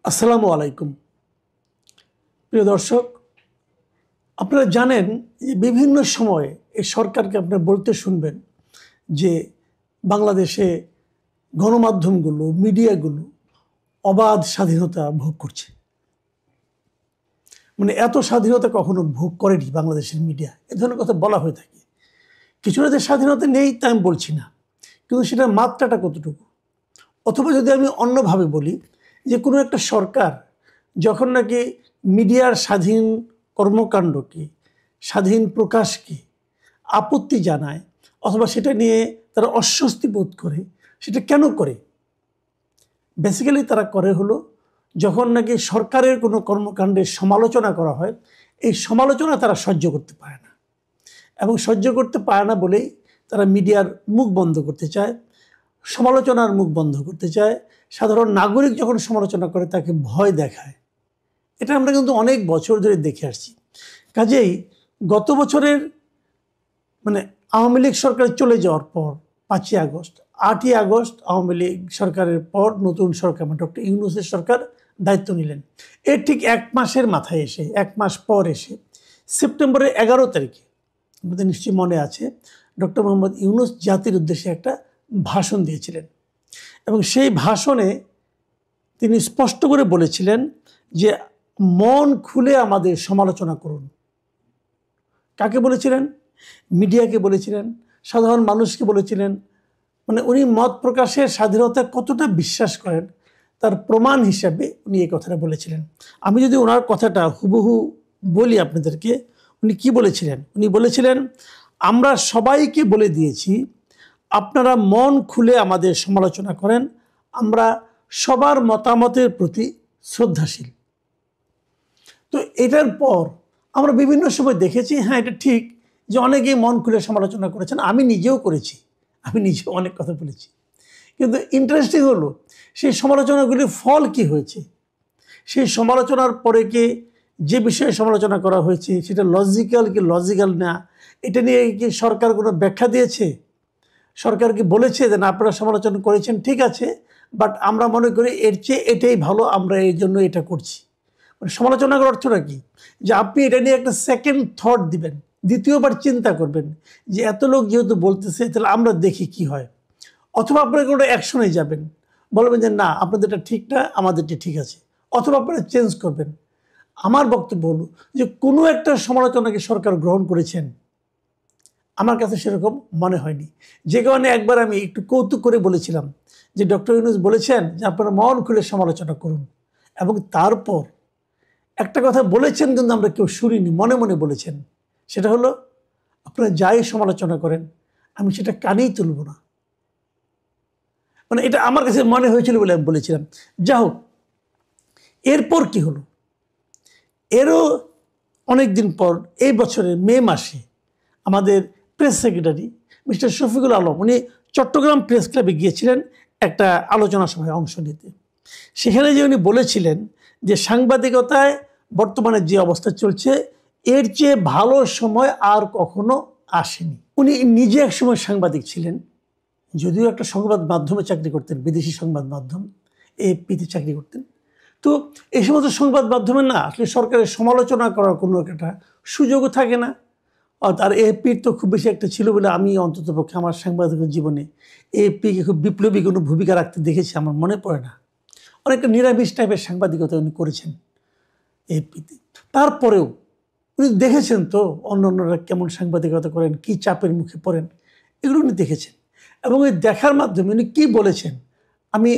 আসসালামু আলাইকুম প্রিয় দর্শক, আপনারা জানেন যে বিভিন্ন সময়ে এই সরকারকে আপনারা বলতে শুনবেন যে বাংলাদেশে গণমাধ্যমগুলো, মিডিয়াগুলো অবাধ স্বাধীনতা ভোগ করছে। মানে এত স্বাধীনতা কখনো ভোগ করেনি বাংলাদেশের মিডিয়া, এ ধরনের কথা বলা হয়ে থাকে। কিছুটা যে স্বাধীনতা নেই তা আমি বলছি না, কিন্তু সেটার মাত্রাটা কতটুকু। অথবা যদি আমি অন্যভাবে বলি যে কোনো একটা সরকার যখন নাকি মিডিয়ার স্বাধীন কর্মকাণ্ডকে, স্বাধীন প্রকাশকে আপত্তি জানায় অথবা সেটা নিয়ে তারা অস্বস্তি বোধ করে, সেটা কেন করে? বেসিক্যালি তারা করে হলো যখন নাকি সরকারের কোনো কর্মকাণ্ডের সমালোচনা করা হয়, এই সমালোচনা তারা সহ্য করতে পারে না, এবং সহ্য করতে পারে না বলেই তারা মিডিয়ার মুখ বন্ধ করতে চায়, সমালোচনার মুখ বন্ধ করতে চায়। সাধারণ নাগরিক যখন সমালোচনা করে তাকে ভয় দেখায়। এটা আমরা কিন্তু অনেক বছর ধরে দেখে আসছি। কাজেই গত বছরের আওয়ামী লীগ সরকার চলে যাওয়ার পর 5ই আগস্ট, 8ই আগস্ট আওয়ামী লীগ সরকারের পর নতুন সরকার ডক্টর ইউনূসের সরকার দায়িত্ব নিলেন। এর ঠিক এক মাসের মাথায় এসে, এক মাস পর এসে সেপ্টেম্বরের 11 তারিখে, আমাদের নিশ্চয়ই মনে আছে, ডক্টর মোহাম্মদ ইউনূস জাতির উদ্দেশ্যে একটা ভাষণ দিয়েছিলেন, এবং সেই ভাষণে তিনি স্পষ্ট করে বলেছিলেন যে মন খুলে আমাদের সমালোচনা করুন। কাকে বলেছিলেন? মিডিয়াকে বলেছিলেন, সাধারণ মানুষকে বলেছিলেন। উনি মত প্রকাশের স্বাধীনতা কতটা বিশ্বাস করেন তার প্রমাণ হিসাবে উনি এই কথাটা বলেছিলেন। আমি যদি ওনার কথাটা হুবহু বলি আপনাদেরকে, উনি কি বলেছিলেন? উনি বলেছিলেন, আমরা সবাইকে বলে দিয়েছি আপনারা মন খুলে আমাদের সমালোচনা করেন, আমরা সবার মতামতের প্রতি শ্রদ্ধাশীল। তো এটার পর আমরা বিভিন্ন সময় দেখেছি, হ্যাঁ এটা ঠিক যে অনেকেই মন খুলে সমালোচনা করেছেন, আমি নিজেও করেছি, আমি নিজেও অনেক কথা বলেছি। কিন্তু ইন্টারেস্টিং হলো সেই সমালোচনাগুলির ফল কি হয়েছে। সেই সমালোচনার পরে কি যে বিষয়ে সমালোচনা করা হয়েছে সেটা লজিক্যাল কি লজিক্যাল না, এটা নিয়ে কি সরকার কোনো ব্যাখ্যা দিয়েছে? সরকার কি বলেছে যে না আপনারা সমালোচনা করেছেন ঠিক আছে, বাট আমরা মনে করি এর চেয়ে এটাই ভালো, আমরা এই জন্য এটা করছি। সমালোচনা করার অর্থটা কি? যে আপনি এটা নিয়ে একটা সেকেন্ড থট দিবেন, দ্বিতীয়বার চিন্তা করবেন যে এত লোক যেহেতু বলতেছে তাহলে আমরা দেখি কি হয়। অথবা আপনারা কোনো অ্যাকশনে যাবেন, বলবেন যে না আপনাদেরটা ঠিক না, আমাদেরটা ঠিক আছে, অথবা আপনারা চেঞ্জ করবেন। আমার বক্তব্য হলো যে কোনো একটা সমালোচনাকে সরকার গ্রহণ করেছেন আমার কাছে সেরকম মনে হয়নি। যে কারণে একবার আমি একটু কৌতুক করে বলেছিলাম যে ডক্টর ইউনূস বলেছেন যে আপনারা মন খুলে সমালোচনা করুন, এবং তারপর একটা কথা বলেছেন কিন্তু আমরা কেউ শুনিনি, মনে মনে বলেছেন। সেটা হলো আপনারা যাই সমালোচনা করেন আমি সেটা কানেই তুলব না। এটা আমার কাছে মনে হয়েছিল বলে আমি বলেছিলাম। যা হোক, এরপর কি হলো? এরও অনেক দিন পর এই বছরের মে মাসে আমাদের press secretary mister Shafiqul Alam, উনি চট্টগ্রাম প্রেস ক্লাবে গিয়েছিলেন একটা আলোচনা সভায় অংশ নিতে। সেখানে যে উনি বলেছিলেন যে সাংবাদিকতায় বর্তমানে যে অবস্থা চলছে এর চেয়ে ভালো সময় আর কখনো আসেনি। উনি নিজে এক সময় সাংবাদিক ছিলেন, যদিও একটা সংবাদ মাধ্যমে চাকরি করতেন, বিদেশি সংবাদ মাধ্যম এএফপিতে চাকরি করতেন। তো এই সমস্ত সংবাদ মাধ্যমে না আসলে সরকারের সমালোচনা করার কোনো একটা সুযোগও থাকে না। আর এএফপির তো খুব বেশি একটা ছিল বলে আমি অন্ততপক্ষে আমার সাংবাদিকের জীবনে এএফপিকে খুব বিপ্লবী কোনো ভূমিকা রাখতে দেখেছি আমার মনে পড়ে না। অনেকটা নিরামিষ টাইপের সাংবাদিকতা উনি করেছেন এএফপিতে। তারপরেও উনি দেখেছেন তো অন্যান্যরা কেমন সাংবাদিকতা করেন, কি চাপের মুখে পড়েন, এগুলো উনি দেখেছেন। এবং ওই দেখার মাধ্যমে উনি কী বলেছেন, আমি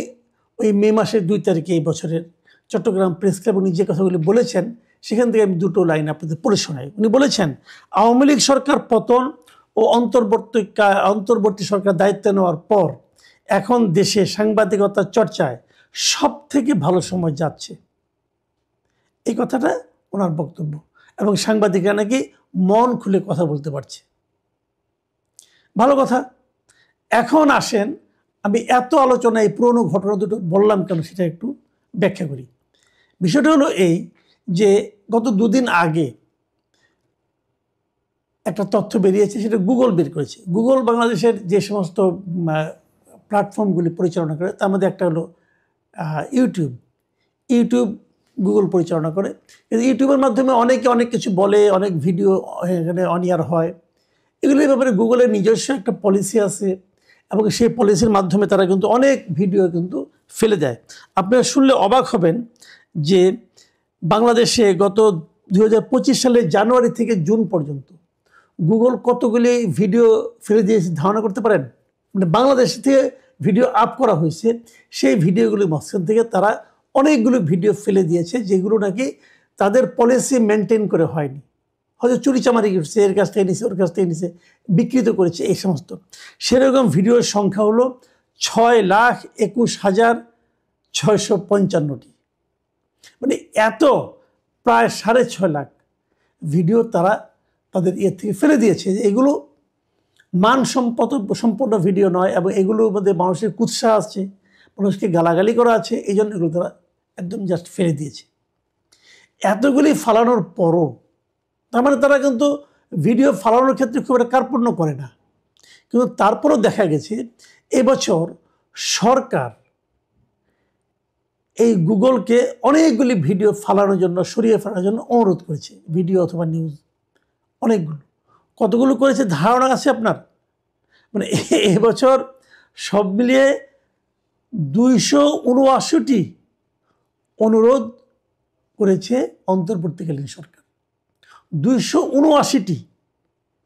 ওই মে মাসের 2 তারিখে এই বছরের চট্টগ্রাম প্রেস ক্লাব উনি যে কথাগুলি বলেছেন সেখান থেকে আমি দুটো লাইন আপনাদের পড়ে শোনাই। উনি বলেছেন, আওয়ামী লীগ সরকার পতন ও অন্তর্বর্তী সরকার দায়িত্ব নেওয়ার পর এখন দেশে সাংবাদিকতার চর্চায় সব থেকে ভালো সময় যাচ্ছে। এই কথাটা ওনার বক্তব্য, এবং সাংবাদিকরা নাকি মন খুলে কথা বলতে পারছে। ভালো কথা। এখন আসেন, আমি এত আলোচনা এই পুরনো ঘটনা দুটো বললাম কেন সেটা একটু ব্যাখ্যা করি। বিষয়টা হলো এই যে গত 2 দিন আগে একটা তথ্য বেরিয়েছে, সেটা গুগল বের করেছে। গুগল বাংলাদেশের যে সমস্ত প্ল্যাটফর্মগুলি পরিচালনা করে তার মধ্যে একটা হলো ইউটিউব। ইউটিউব গুগল পরিচালনা করে। কিন্তু ইউটিউবের মাধ্যমে অনেকে অনেক কিছু বলে, অনেক ভিডিও এখানে অনিয়ার হয়। এগুলির ব্যাপারে গুগলের নিজস্ব একটা পলিসি আছে এবং সেই পলিসির মাধ্যমে তারা কিন্তু অনেক ভিডিও কিন্তু ফেলে দেয়। আপনারা শুনলে অবাক হবেন যে বাংলাদেশে গত 2025 সালের জানুয়ারি থেকে জুন পর্যন্ত গুগল কতগুলি ভিডিও ফেলে দিয়েছে ধারণা করতে পারেন? মানে বাংলাদেশ থেকে ভিডিও আপ করা হয়েছে, সেই ভিডিওগুলির মাঝখান থেকে তারা অনেকগুলো ভিডিও ফেলে দিয়েছে যেগুলো নাকি তাদের পলিসি মেনটেন করে হয়নি, হয়তো চুরিচামারি করছে, এর কাছ থেকে নিছে, ওর কাছ থেকে নিছে, বিকৃত করেছে, এই সমস্ত। সেরকম ভিডিওর সংখ্যা হলো 6,21,655টি। মানে এত প্রায় 6.5 লাখ ভিডিও তারা তাদের ইয়ে থেকে ফেলে দিয়েছে। যে এগুলো সম্পন্ন ভিডিও নয় এবং এগুলোর মধ্যে মানুষের কুৎসা আছে, মানুষকে গালাগালি করা আছে, এই জন্য এগুলো তারা একদম জাস্ট ফেলে দিয়েছে। এতগুলি ফালানোর পরও তার মানে তারা কিন্তু ভিডিও ফালানোর ক্ষেত্রে খুব একটা কার্পণ্য করে না। কিন্তু তারপরও দেখা গেছে এবছর সরকার এই গুগলকে অনেকগুলি ভিডিও ফালানোর জন্য, সরিয়ে ফেলার জন্য অনুরোধ করেছে, ভিডিও অথবা নিউজ অনেকগুলো। কতগুলো করেছে ধারণা আছে আপনার? মানে এবছর সব মিলিয়ে 279টি অনুরোধ করেছে অন্তর্বর্তীকালীন সরকার। 279টি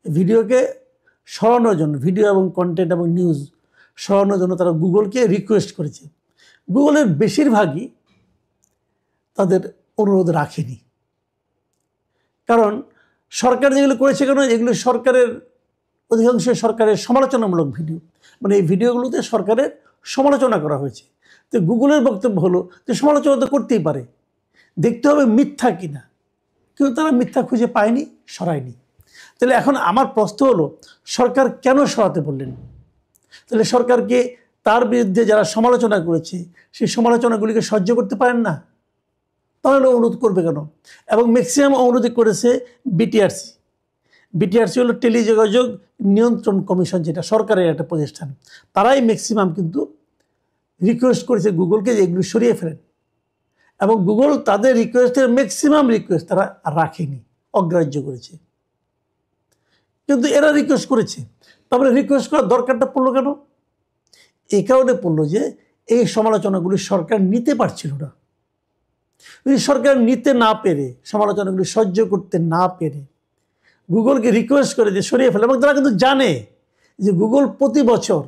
ভিডিওকে সরানোর জন্য, ভিডিও এবং কন্টেন্ট এবং নিউজ সরানোর জন্য তারা গুগলকে রিকোয়েস্ট করেছে। গুগলের বেশিরভাগই তাদের অনুরোধ রাখেনি, কারণ সরকার যেগুলো করেছে, কেন এগুলো সরকারের অধিকাংশ সরকারের সমালোচনামূলক ভিডিও, মানে এই ভিডিওগুলোতে সরকারের সমালোচনা করা হয়েছে। তো গুগলের বক্তব্য হলো যে সমালোচনা তো করতেই পারে, দেখতে হবে মিথ্যা কিনা, কিন্তু তারা মিথ্যা খুঁজে পায়নি, সরায়নি। তাহলে এখন আমার প্রশ্ন হলো, সরকার কেন সরাতে বললেন? তাহলে সরকারকে তার বিরুদ্ধে যারা সমালোচনা করেছে সেই সমালোচনাগুলিকে সহ্য করতে পারেন না, তাহলে অনুরোধ করবে কেন? এবং ম্যাক্সিমাম অনুরোধ করেছে বিটিআরসি। বিটিআরসি হলো টেলিযোগাযোগ নিয়ন্ত্রণ কমিশন, যেটা সরকারের একটা প্রতিষ্ঠান। তারাই ম্যাক্সিমাম কিন্তু রিকোয়েস্ট করেছে গুগলকে যে এগুলো সরিয়ে ফেলেন, এবং গুগল তাদের রিকোয়েস্টের ম্যাক্সিমাম রিকোয়েস্ট তারা রাখেনি, অগ্রাহ্য করেছে। কিন্তু এরা রিকোয়েস্ট করেছে, তারপরে রিকোয়েস্ট করার দরকারটা পড়লো কেন? এই কারণে পড়লো যে এই সমালোচনাগুলি সরকার নিতে পারছিল না। যদি সরকার নিতে না পেরে, সমালোচনাগুলি সহ্য করতে না পেরে গুগলকে রিকোয়েস্ট করে যে সরিয়ে ফেলে, এবং তারা কিন্তু জানে যে গুগল প্রতি বছর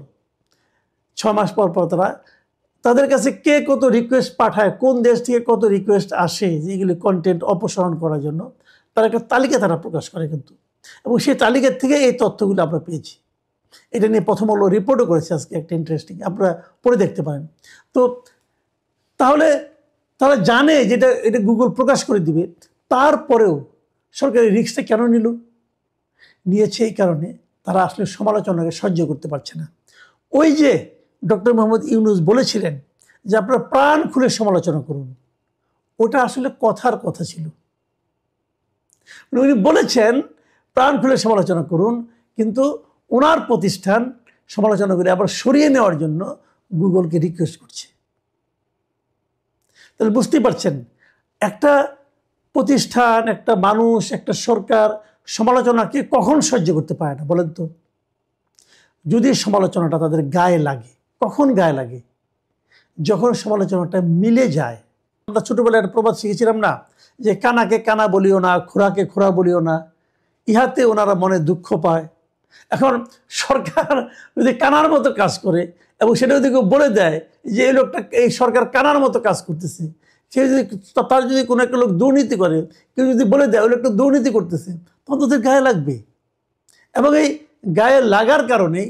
6 মাস পর পর তাদের কাছে কে কত রিকোয়েস্ট পাঠায়, কোন দেশ থেকে কত রিকোয়েস্ট আসে যে এগুলি কন্টেন্ট অপসারণ করার জন্য, তার একটা তালিকা তারা প্রকাশ করে কিন্তু। এবং সেই তালিকার থেকে এই তথ্যগুলো আমরা পেয়েছি। এটা নিয়ে প্রথম আলো রিপোর্টও করেছে আজকে, একটা ইন্টারেস্টিং, আপনারা পড়ে দেখতে পারেন। তো তাহলে তারা জানে যেটা এটা গুগল প্রকাশ করে দিবে, তারপরেও সরকারের রিস্কটা কেন নিল? নিয়েছে এই কারণে তারা আসলে সমালোচনাকে সহ্য করতে পারছে না। ওই যে ডক্টর মোহাম্মদ ইউনূস বলেছিলেন যে আপনারা প্রাণ খুলে সমালোচনা করুন, ওটা আসলে কথার কথা ছিল। উনি বলেছেন প্রাণ খুলে সমালোচনা করুন, কিন্তু ওনার প্রতিষ্ঠান সমালোচনা করে আবার সরিয়ে নেওয়ার জন্য গুগলকে রিকোয়েস্ট করছে। তাহলে বুঝতেই পারছেন, একটা প্রতিষ্ঠান, একটা মানুষ, একটা সরকার সমালোচনাকে কখন সহ্য করতে পারে না বলেন তো? যদি সমালোচনাটা তাদের গায়ে লাগে। কখন গায়ে লাগে? যখন সমালোচনাটা মিলে যায়। আমরা ছোটবেলায় একটা প্রবাদ শিখেছিলাম না, যে কানাকে কানা বলিও না, খোরাকে খোরা বলিও না, ইহাতে ওনারা মনে দুঃখ পায়। এখন সরকার যদি কানার মতো কাজ করে এবং সেটা যদি কেউ বলে দেয় যে এই লোকটা, এই সরকার কানার মতো কাজ করতেছে, সে যদি, তার যদি কোনো একটা লোক দুর্নীতি করে, কেউ যদি বলে দেয় ওই লোকটা দুর্নীতি করতেছে, তখন তাদের গায়ে লাগবে। এবং এই গায়ে লাগার কারণেই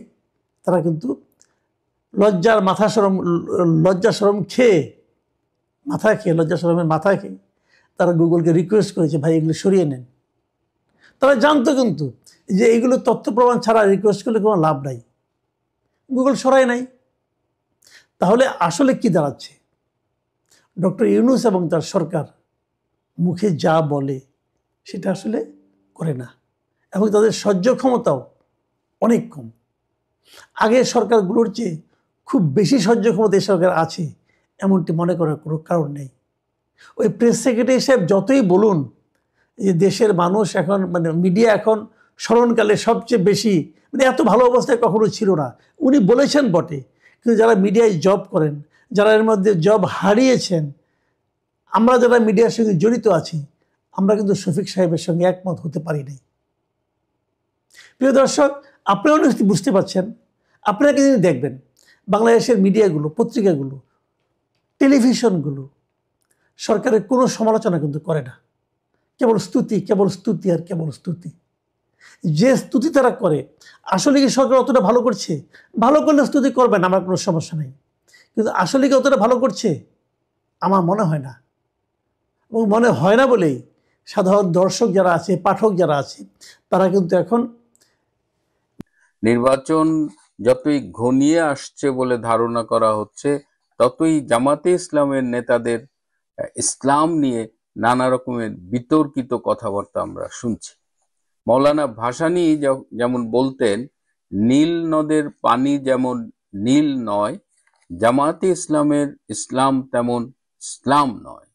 তারা কিন্তু লজ্জা শরম খেয়ে, লজ্জা শরমের মাথায় খেয়ে তারা গুগলকে রিকোয়েস্ট করেছে, ভাই এগুলো সরিয়ে নেন। তারা জানতো কিন্তু যে এইগুলো তথ্য প্রমাণ ছাড়া রিকোয়েস্ট করলে কোনো লাভ নাই, গুগল সরায় নাই। তাহলে আসলে কি দাঁড়াচ্ছে? ডক্টর ইউনূস এবং তার সরকার মুখে যা বলে সেটা আসলে করে না, এবং তাদের সহ্য ক্ষমতাও অনেক কম। আগে সরকারগুলোর চেয়ে খুব বেশি সহ্য ক্ষমতা এই সরকার আছে এমনটি মনে করার কোনো কারণ নেই। ওই প্রেস সেক্রেটারি সাহেব যতই বলুন যে দেশের মানুষ এখন মানে মিডিয়া এখন স্মরণকালে সবচেয়ে বেশি মানে এত ভালো অবস্থায় কখনো ছিল না, উনি বলেছেন বটে, কিন্তু যারা মিডিয়ায় জব করেন, যারা এর মধ্যে জব হারিয়েছেন, আমরা যারা মিডিয়ার সঙ্গে জড়িত আছি, আমরা কিন্তু শফিক সাহেবের সঙ্গে একমত হতে পারি নাই। প্রিয় দর্শক, আপনারাও নিশ্চয়ই বুঝতে পারছেন, আপনারা কিন্তু দেখবেন বাংলাদেশের মিডিয়াগুলো, পত্রিকাগুলো, টেলিভিশনগুলো সরকারের কোনো সমালোচনা কিন্তু করে না, কেবল স্তুতি, কেবল স্তুতি আর কেবল স্তুতি। যে স্তুতি তারা করে, আসলে কি সরকার অতটা ভালো করছে? ভালো করলে স্তুতি করবেন, আমার কোনো সমস্যা নেই, কিন্তু আসলে কি অতটা ভালো করছে? আমার মনে হয় না। এবং মনে হয় না বলেই সাধারণ দর্শক যারা আছে, পাঠক যারা আছে, তারা কিন্তু এখন নির্বাচন যতই ঘনিয়ে আসছে বলে ধারণা করা হচ্ছে, ততই জামাতে ইসলামের নেতাদের ইসলাম নিয়ে নানা রকমের বিতর্কিত কথাবার্তা আমরা শুনছি। মৌলানা ভাসানী যেমন বলতেন, নীল নদের পানি যেমন নীল নয়, জামাতে ইসলামের ইসলাম তেমন ইসলাম নয়।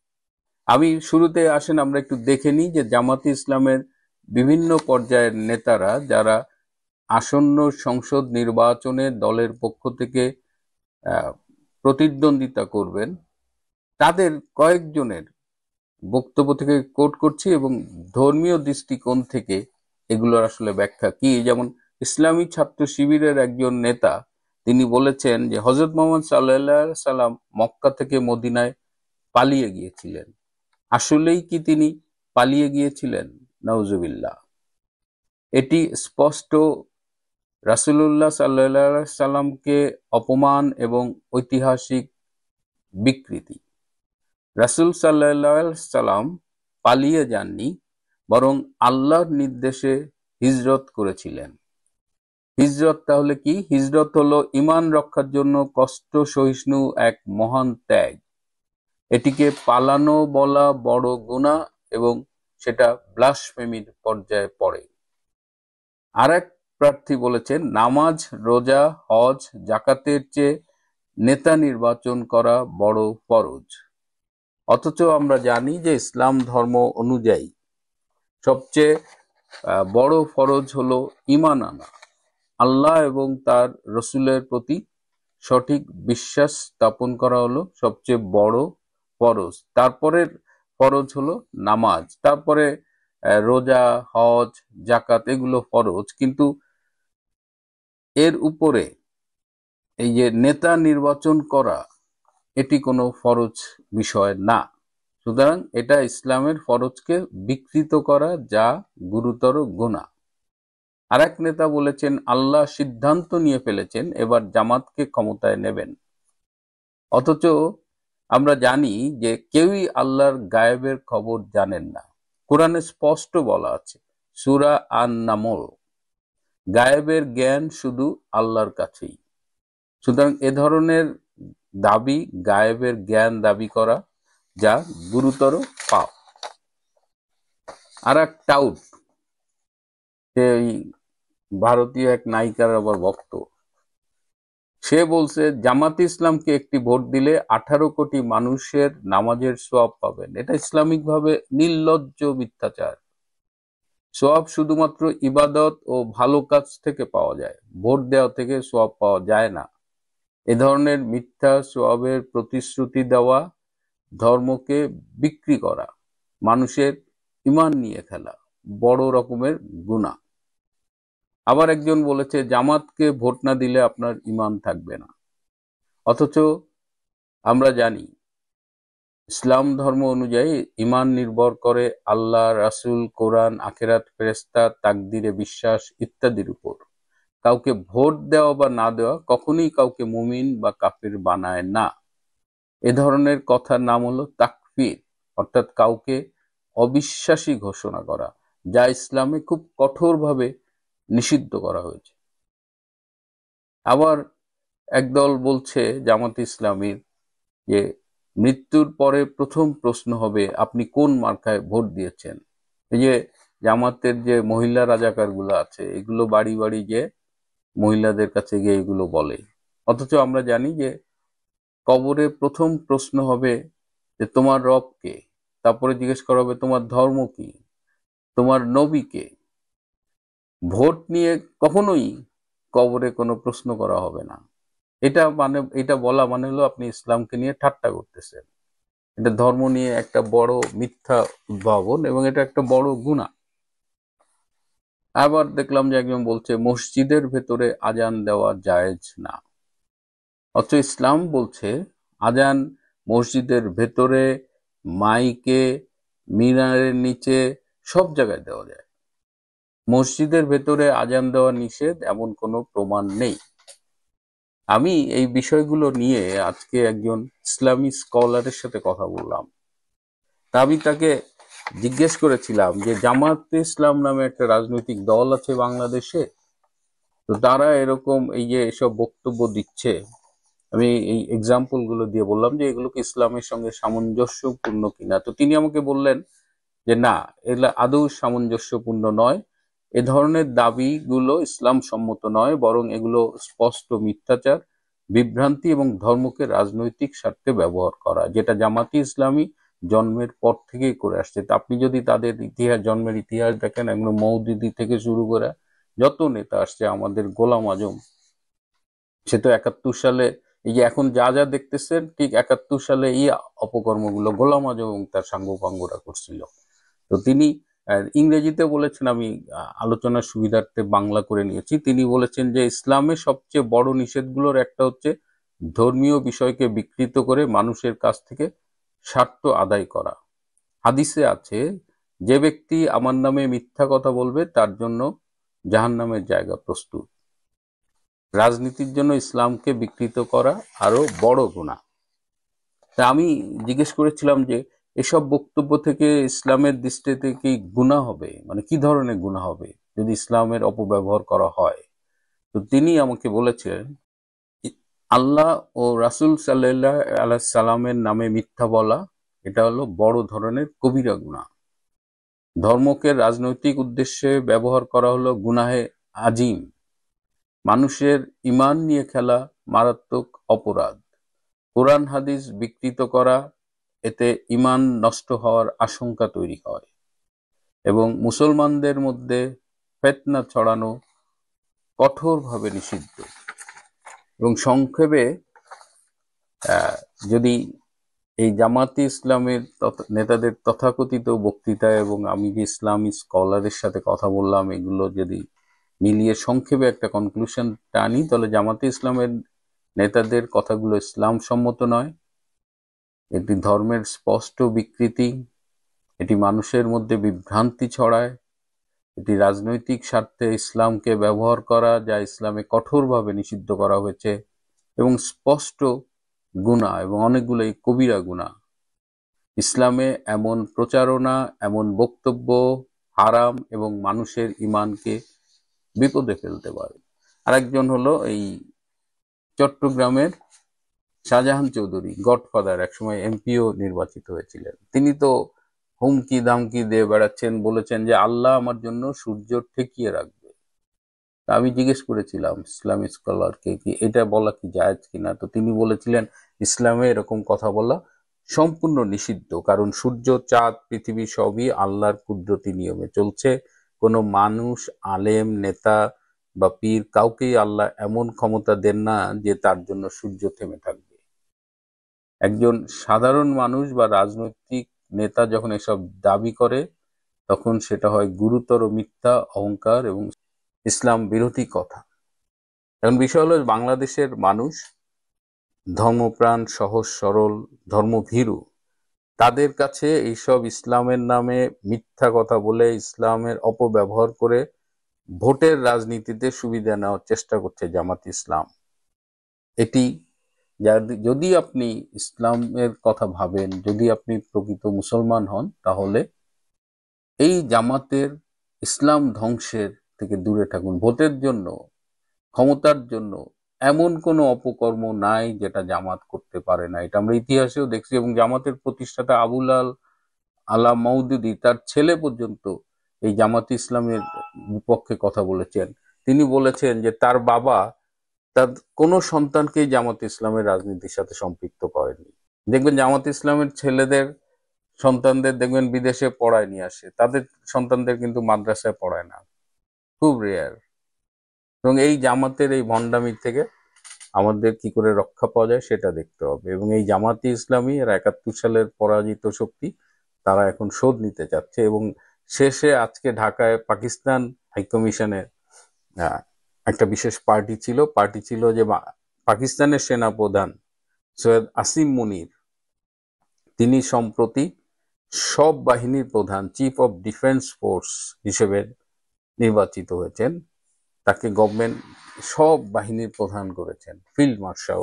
আমি শুরুতে আসেন আমরা একটু দেখে নিই যে জামাতে ইসলামের বিভিন্ন পর্যায়ের নেতারা যারা আসন্ন সংসদ নির্বাচনে দলের পক্ষ থেকে প্রতিদ্বন্দ্বিতা করবেন, তাদের কয়েকজনের বক্তব্য থেকে কোট করছি এবং ধর্মীয় দৃষ্টিকোণ থেকে এগুলোর আসলে ব্যাখ্যা কি। যেমন ইসলামী ছাত্র শিবিরের একজন নেতা, তিনি বলেছেন যে হযরত মুহাম্মদ সাল্লাল্লাহু আলাইহি সাল্লাম মক্কা থেকে মদিনায় পালিয়ে গিয়েছিলেন। আসলেই কি তিনি পালিয়ে গিয়েছিলেন? নাউজুবিল্লাহ। এটি স্পষ্ট রাসূলুল্লাহ সাল্লাল্লাহু আলাইহি সাল্লামকে অপমান এবং ঐতিহাসিক বিকৃতি। রাসূল সাল্লাল্লাহু আলাইহি সাল্লাম পালিয়ে যাননি, বরং আল্লাহর নির্দেশে হিজরত করেছিলেন। হিজরত তাহলে কি? হিজরত হলো ঈমান রক্ষার জন্য কষ্ট সহিষ্ণু এক মহান ত্যাগ। এটিকে পালানো বলা বড় গুনাহ এবং সেটা ব্লাসফেমির পর্যায়ে পড়ে। আরেক প্রার্থী বলেছেন, নামাজ, রোজা, হজ, যাকাতের চেয়ে নেতা নির্বাচন করা বড় ফরজ। অথচ আমরা জানি যে ইসলাম ধর্ম অনুযায়ী সবচেয়ে বড় ফরজ হলো ঈমান আনা, আল্লাহ এবং তার রসুলের প্রতি সঠিক বিশ্বাস স্থাপন করা হলো সবচেয়ে বড় ফরজ। তারপরের ফরজ হলো নামাজ, তারপরে রোজা, হজ, যাকাত, এগুলো ফরজ। কিন্তু এর উপরে এই যে নেতা নির্বাচন করা, এটি কোনো ফরজ বিষয় না। সুতরাং এটা ইসলামের ফরজকে বিকৃত করা, যা গুরুতর গুনাহ। আরেক নেতা বলেছেন, আল্লাহ সিদ্ধান্ত নিয়ে ফেলেছেন, এবার জামাতকে ক্ষমতায় নেবেন। অথচ আমরা জানি যে কেউই আল্লাহর গায়েবের খবর জানেন না। কোরআনে স্পষ্ট বলা আছে, সূরা আন-নামল, গায়েবের জ্ঞান শুধু আল্লাহর কাছেই। সুতরাং এ ধরনের দাবি, গায়েবের জ্ঞান দাবি করা, যা গুরুতর পাপ। আর এক টাউট, সেই ভারতীয় এক নায়িকার আবার ভক্ত, সে বলছে জামাতে ইসলামকে একটি ভোট দিলে 18 কোটি মানুষের নামাজের সওয়াব পাবেন। এটা ইসলামিক ভাবে নির্লজ্জ মিথ্যাচার। সওয়াব শুধুমাত্র ইবাদত ও ভালো কাজ থেকে পাওয়া যায়, ভোট দেওয়া থেকে সওয়াব পাওয়া যায় না। এ ধরনের মিথ্যা সওয়াবের প্রতিশ্রুতি দেওয়া, ধর্মকে বিক্রি করা, মানুষের ঈমান নিয়ে খেলা, বড় রকমের গুনাহ। আবার একজন বলেছে, জামাতকে ভোট না দিলে আপনার ঈমান থাকবে না। অথচ আমরা জানি ইসলাম ধর্ম অনুযায়ী ঈমান নির্ভর করে আল্লাহ, রাসূল, কোরআন, আখিরাত, ফেরেশতা, তাকদীরে বিশ্বাস ইত্যাদির উপর। কাউকে ভোট দেওয়া বা না দেওয়া কখনোই কাউকে মুমিন বা কাফির বানায় না। এ ধরনের কথার নাম হলো তাকফির, অর্থাৎ কাউকে অবিশ্বাসী ঘোষণা করা, যা ইসলামে খুব কঠোরভাবে নিষিদ্ধ করা হয়েছে। আবার একদল বলছে জামাতে ইসলামীর যে মৃত্যুর পরে প্রথম প্রশ্ন হবে, আপনি কোন মার্কায় ভোট দিয়েছেন। এই যে জামাতের যে মহিলা রাজাকারগুলো আছে, এগুলো বাড়ি বাড়ি গিয়ে মহিলাদের কাছে গিয়ে এগুলো বলে। অথচ আমরা জানি যে কবরে প্রথম প্রশ্ন হবে যে তোমার রব কে, তারপরে জিজ্ঞেস করা হবে তোমার ধর্ম কি, তোমার নবী কে। ভোট নিয়ে কখনোই কবরে কোনো প্রশ্ন করা হবে না। এটা বলা মানে হলো আপনি ইসলামকে নিয়ে ঠাট্টা করতেছেন। এটা ধর্ম নিয়ে একটা বড় মিথ্যা উদ্ভাবন এবং এটা একটা বড় গুনাহ। আবার দেখলাম যে একজন বলছে মসজিদের ভেতরে আজান দেওয়া জায়েজ না, অথচ ইসলাম বলছে আজান মসজিদের ভেতরে, মাইকে, মিনারের নিচে, সব জায়গায় দেওয়া যায়। মসজিদের ভেতরে আজান দেওয়া নিষেধ এমন কোনো প্রমাণ নেই। আমি এই বিষয়গুলো নিয়ে আজকে একজন ইসলামী স্কলারের সাথে কথা বললাম। তা আমি তাকে জিজ্ঞেস করেছিলাম যে জামায়াতে ইসলাম নামে একটা রাজনৈতিক দল আছে বাংলাদেশে, তো তারা এরকম এই যে এসব বক্তব্য দিচ্ছে, আমি এই এক্সাম্পল গুলো দিয়ে বললাম যে এগুলো কি ইসলামের সঙ্গে সামঞ্জস্যপূর্ণ কিনা। তো তিনি আমাকে বললেন যে না, এগুলো আদৌ সামঞ্জস্যপূর্ণ নয়, এ ধরনের দাবিগুলো ইসলাম সম্মত নয়, বরং এগুলো স্পষ্ট মিথ্যাচার, বিভ্রান্তি এবং ধর্মকে রাজনৈতিক স্বার্থে ব্যবহার করা, যেটা জামাতি ইসলামী জন্মের পর থেকেই করে আসছে। তা আপনি যদি তাদের ইতিহাস, জন্মের ইতিহাস দেখেন, এগুলো মৌদুদি থেকে শুরু করে যত নেতা আসছে, আমাদের গোলাম আজম, সে তো 71 সালে, এই যে এখন যা যা দেখতেছেন ঠিক 71 সালে এই অপকর্মগুলো গোলাম আজম এবং তার সাঙ্গপাঙ্গরা করছিল। তো তিনি ইংরেজিতে বলেছেন, আমি আলোচনার সুবিধার্থে বাংলা করে নিয়েছি। তিনি বলেছেন যে ইসলামের সবচেয়ে বড় নিষেধগুলোর একটা হচ্ছে ধর্মীয় বিষয়কে বিকৃত করে মানুষের কাছ থেকে স্বার্থ আদায় করা। হাদিসে আছে, যে ব্যক্তি আমার নামে মিথ্যা কথা বলবে তার জন্য জাহান্নামের জায়গা প্রস্তুত। রাজনীতির জন্য ইসলামকে বিকৃত করা আরো বড় গুনাহ। তা আমি জিজ্ঞেস করেছিলাম যে এসব বক্তব্য থেকে ইসলামের দৃষ্টিতে কি গুনাহ হবে, মানে কি ধরনের গুনাহ হবে যদি ইসলামের অপব্যবহার করা হয়। তো তিনি আমাকে বলেছেন আল্লাহ ও রাসূল সাল্লাল্লাহু আলাইহি সাল্লামের নামে মিথ্যা বলা, এটা হলো বড় ধরনের কবিরা গুনাহ। ধর্মকে রাজনৈতিক উদ্দেশ্যে ব্যবহার করা হলো গুনাহে আজিম। মানুষের ঈমান নিয়ে খেলা মারাত্মক অপরাধ। কোরআন হাদিস বিকৃত করা, এতে ঈমান নষ্ট হওয়ার আশঙ্কা তৈরি হয় এবং মুসলমানদের মধ্যে ফিতনা ছড়ানো কঠোরভাবে নিষিদ্ধ। এবং সংক্ষেপে যদি এই জামাতে ইসলামের নেতাদের তথাকথিত বক্তৃতা এবং আমি যে ইসলামী স্কলারের সাথে কথা বললাম, এগুলো যদি মিলিয়ে সংক্ষেপে একটা কনক্লুশন টানি, তাহলে জামাতে ইসলামের নেতাদের কথাগুলো ইসলাম সম্মত নয়, এটি ধর্মের স্পষ্ট বিকৃতি, এটি মানুষের মধ্যে বিভ্রান্তি ছড়ায়, এটি রাজনৈতিক স্বার্থে ইসলামকে ব্যবহার করা, যা ইসলামে কঠোরভাবে নিষিদ্ধ করা হয়েছে, এবং স্পষ্ট গুনাহ এবং অনেকগুলোই কবিরা গুনাহ। ইসলামে এমন প্রচারণা, এমন বক্তব্য হারাম এবং মানুষের ঈমানকে বিপদে ফেলতে পারে। আরেকজন হলো এই চট্টগ্রামের শাহজাহান চৌধুরী, গডফাদার, একসময় এমপিও নির্বাচিত হয়েছিলেন। তিনি তো হুমকি দামকি দিয়ে বেড়াচ্ছেন, বলেছেন যে আল্লাহ আমার জন্য সূর্য ঠেকিয়ে রাখবে। তা আমি জিজ্ঞেস করেছিলাম ইসলামী স্কলারকে কি এটা বলা কি জায়েজ কিনা। তো তিনি বলেছিলেন ইসলামে এরকম কথা বলা সম্পূর্ণ নিষিদ্ধ, কারণ সূর্য, চাঁদ, পৃথিবী সবই আল্লাহর কুদরতি নিয়মে চলছে। কোনো মানুষ, আলেম, নেতা বা পীর কাউকেই আল্লাহ এমন ক্ষমতা দেন না যে তার জন্য সূর্য থেমে থাকবে। একজন সাধারণ মানুষ বা রাজনৈতিক নেতা যখন এসব দাবি করে, তখন সেটা হয় গুরুতর মিথ্যা, অহংকার এবং ইসলাম বিরোধী কথা। এখন বিষয় হলো বাংলাদেশের মানুষ ধর্মপ্রাণ, সহজ সরল, ধর্মভীরু। তাদের কাছে এইসব ইসলামের নামে মিথ্যা কথা বলে, ইসলামের অপব্যবহার করে ভোটের রাজনীতিতে সুবিধা নেওয়ার চেষ্টা করছে জামাত ইসলাম। এটি যদি আপনি ইসলামের কথা ভাবেন, যদি আপনি প্রকৃত মুসলমান হন, তাহলে এই জামাতের ইসলাম ধ্বংসের থেকে দূরে থাকুন। ভোটের জন্য, ক্ষমতার জন্য এমন কোনো অপকর্ম নাই যেটা জামাত করতে পারে না, এটা আমরা ইতিহাসেও দেখছি। এবং জামাতের প্রতিষ্ঠাতা আবুল আলা মওদুদি, তার ছেলে পর্যন্ত এই জামাত ইসলামের বিপক্ষে কথা বলেছেন। তিনি বলেছেন যে তার বাবা তার কোনো সন্তানকেই জামাত ইসলামের রাজনীতির সাথে সম্পৃক্ত করেননি। দেখবেন জামাত ইসলামের ছেলেদের সন্তানদের দেখবেন বিদেশে পড়ায় নিয়ে আসে, তাদের সন্তানদের কিন্তু মাদ্রাসায় পড়ায় না, খুব রেয়ার। এবং এই জামাতের এই ভণ্ডামির থেকে আমাদের কি করে রক্ষা পাওয়া যায় সেটা দেখতে হবে। এবং এই জামাতি ইসলামী এর 71 সালের পরাজিত শক্তি, তারা এখন শোধ নিতে চাচ্ছে। এবং শেষে আজকে ঢাকায় পাকিস্তান হাইকমিশনে একটা বিশেষ পার্টি ছিল যে পাকিস্তানের সেনাপ্রধান সৈয়দ আসিম মুনির, তিনি সম্প্রতি সব বাহিনীর প্রধান, চিফ অফ ডিফেন্স ফোর্স হিসেবে নির্বাচিত হয়েছেন। তাকে গভর্নমেন্ট সব বাহিনীর প্রধান করেছেন, ফিল্ড মার্শাল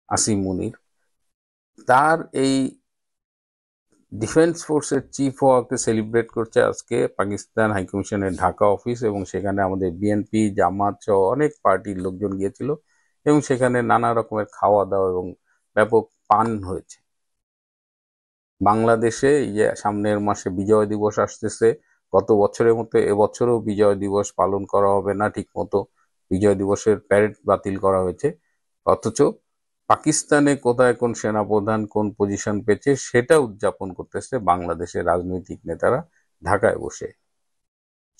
আসিম মুনির। তার এই ডিফেন্স ফোর্সের চিফ হওয়াকে সেলিব্রেট করছে আজকে পাকিস্তান হাইকমিশনের ঢাকা অফিস, এবং সেখানে আমাদের বিএনপি, জামাত সহ অনেক পার্টির লোকজন গিয়েছিল, এবং সেখানে নানা রকমের খাওয়া দাওয়া এবং ব্যাপক পান হয়েছে। বাংলাদেশে এই যে সামনের মাসে বিজয় দিবস আসতেছে, গত বছরের মতো এবছরও বিজয় দিবস পালন করা হবে না ঠিক মতো, বিজয় দিবসের প্যারেড বাতিল করা হয়েছে। অথচ পাকিস্তানে কোথায় কোন সেনাপ্রধান কোন পজিশন পেয়েছে সেটা উদযাপন করতেছে বাংলাদেশের রাজনৈতিক নেতারা ঢাকায় বসে।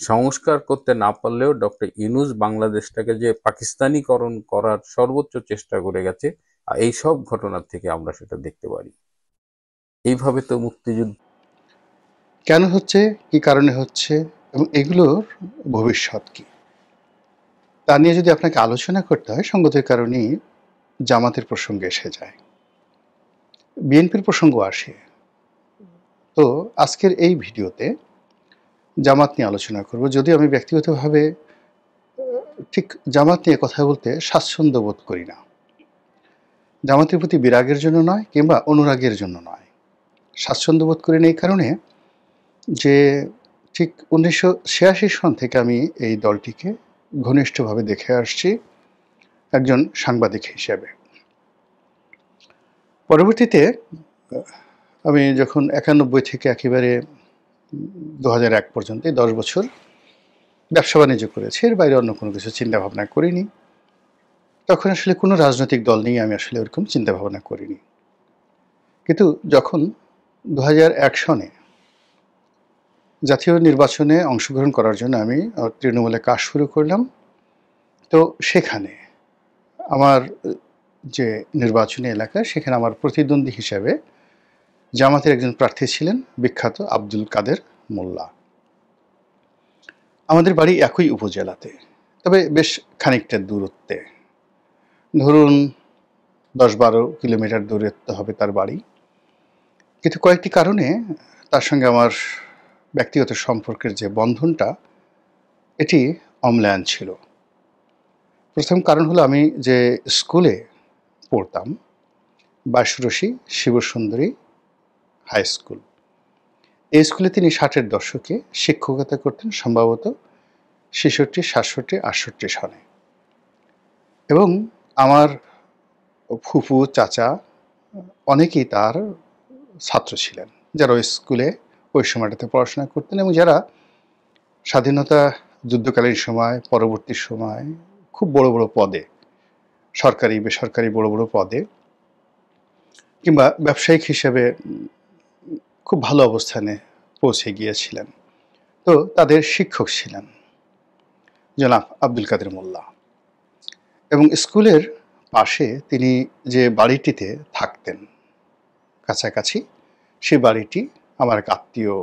সংস্কার করতে না পারলেও ডক্টর ইউনূস বাংলাদেশটাকে যে পাকিস্তানিকরণ করার সর্বোচ্চ চেষ্টা করে গেছে, এই সব ঘটনার থেকে আমরা সেটা দেখতে পারি। এইভাবে তো মুক্তিযুদ্ধ কেন হচ্ছে, কি কারণে হচ্ছে, এবং এগুলোর ভবিষ্যৎ কি, তা নিয়ে যদি আপনাকে আলোচনা করতে হয়, সঙ্গত কারণেই জামাতের প্রসঙ্গে এসে যায়, বিএনপির প্রসঙ্গ আসে। তো আজকের এই ভিডিওতে জামাত নিয়ে আলোচনা করব, যদিও আমি ব্যক্তিগতভাবে ঠিক জামাত নিয়ে কথা বলতে স্বাচ্ছন্দ্য বোধ করি না। জামাতের প্রতি বিরাগের জন্য নয়, কিংবা অনুরাগের জন্য নয়, স্বাচ্ছন্দ্য বোধ করি না এই কারণে যে ঠিক 1986 সন থেকে আমি এই দলটিকে ঘনিষ্ঠভাবে দেখে আসছি একজন সাংবাদিক হিসেবে। পরবর্তীতে আমি যখন 91 থেকে একেবারে 2001 পর্যন্ত 10 বছর ব্যবসা বাণিজ্য করেছি, এর বাইরে অন্য কোনো কিছু চিন্তা ভাবনা করিনি। তখন আসলে কোনো রাজনৈতিক দল নিয়ে আমি আসলে ওরকম চিন্তা ভাবনা করিনি। কিন্তু যখন 2001 সনে জাতীয় নির্বাচনে অংশগ্রহণ করার জন্য আমি তৃণমূলে কাজ শুরু করলাম, তো সেখানে আমার যে নির্বাচনী এলাকা, সেখানে আমার প্রতিদ্বন্দ্বী হিসেবে জামাতের একজন প্রার্থী ছিলেন বিখ্যাত আব্দুল কাদের মোল্লা। আমাদের বাড়ি একই উপজেলাতে, তবে বেশ খানিকটা দূরত্বে, ধরুন 10-12 কিলোমিটার দূরত্ব হবে তার বাড়ি। কিন্তু কয়েকটি কারণে তার সঙ্গে আমার ব্যক্তিগত সম্পর্কের যে বন্ধনটা, এটি অম্লান ছিল। প্রথম কারণ হলো, আমি যে স্কুলে পড়তাম, বাসুরসী শিবসুন্দরী হাই স্কুল, এই স্কুলে তিনি 60-এর দশকে শিক্ষকতা করতেন, সম্ভবত 66, 67, 68 সনে। এবং আমার ফুফু, চাচা অনেকেই তার ছাত্র ছিলেন, যারা ওই স্কুলে ওই সময়টাতে পড়াশোনা করতেন, এবং যারা স্বাধীনতা যুদ্ধকালীন সময়, পরবর্তী সময় খুব বড় বড় পদে, সরকারি বেসরকারি বড় বড় পদে, কিংবা ব্যবসায়িক হিসেবে খুব ভালো অবস্থানে পৌঁছে গিয়েছিলেন। তো তাদের শিক্ষক ছিলেন জনাব আব্দুল কাদের মোল্লা। এবং স্কুলের পাশে তিনি যে বাড়িটিতে থাকতেন কাছাকাছি, সেই বাড়িটি আমার এক আত্মীয়,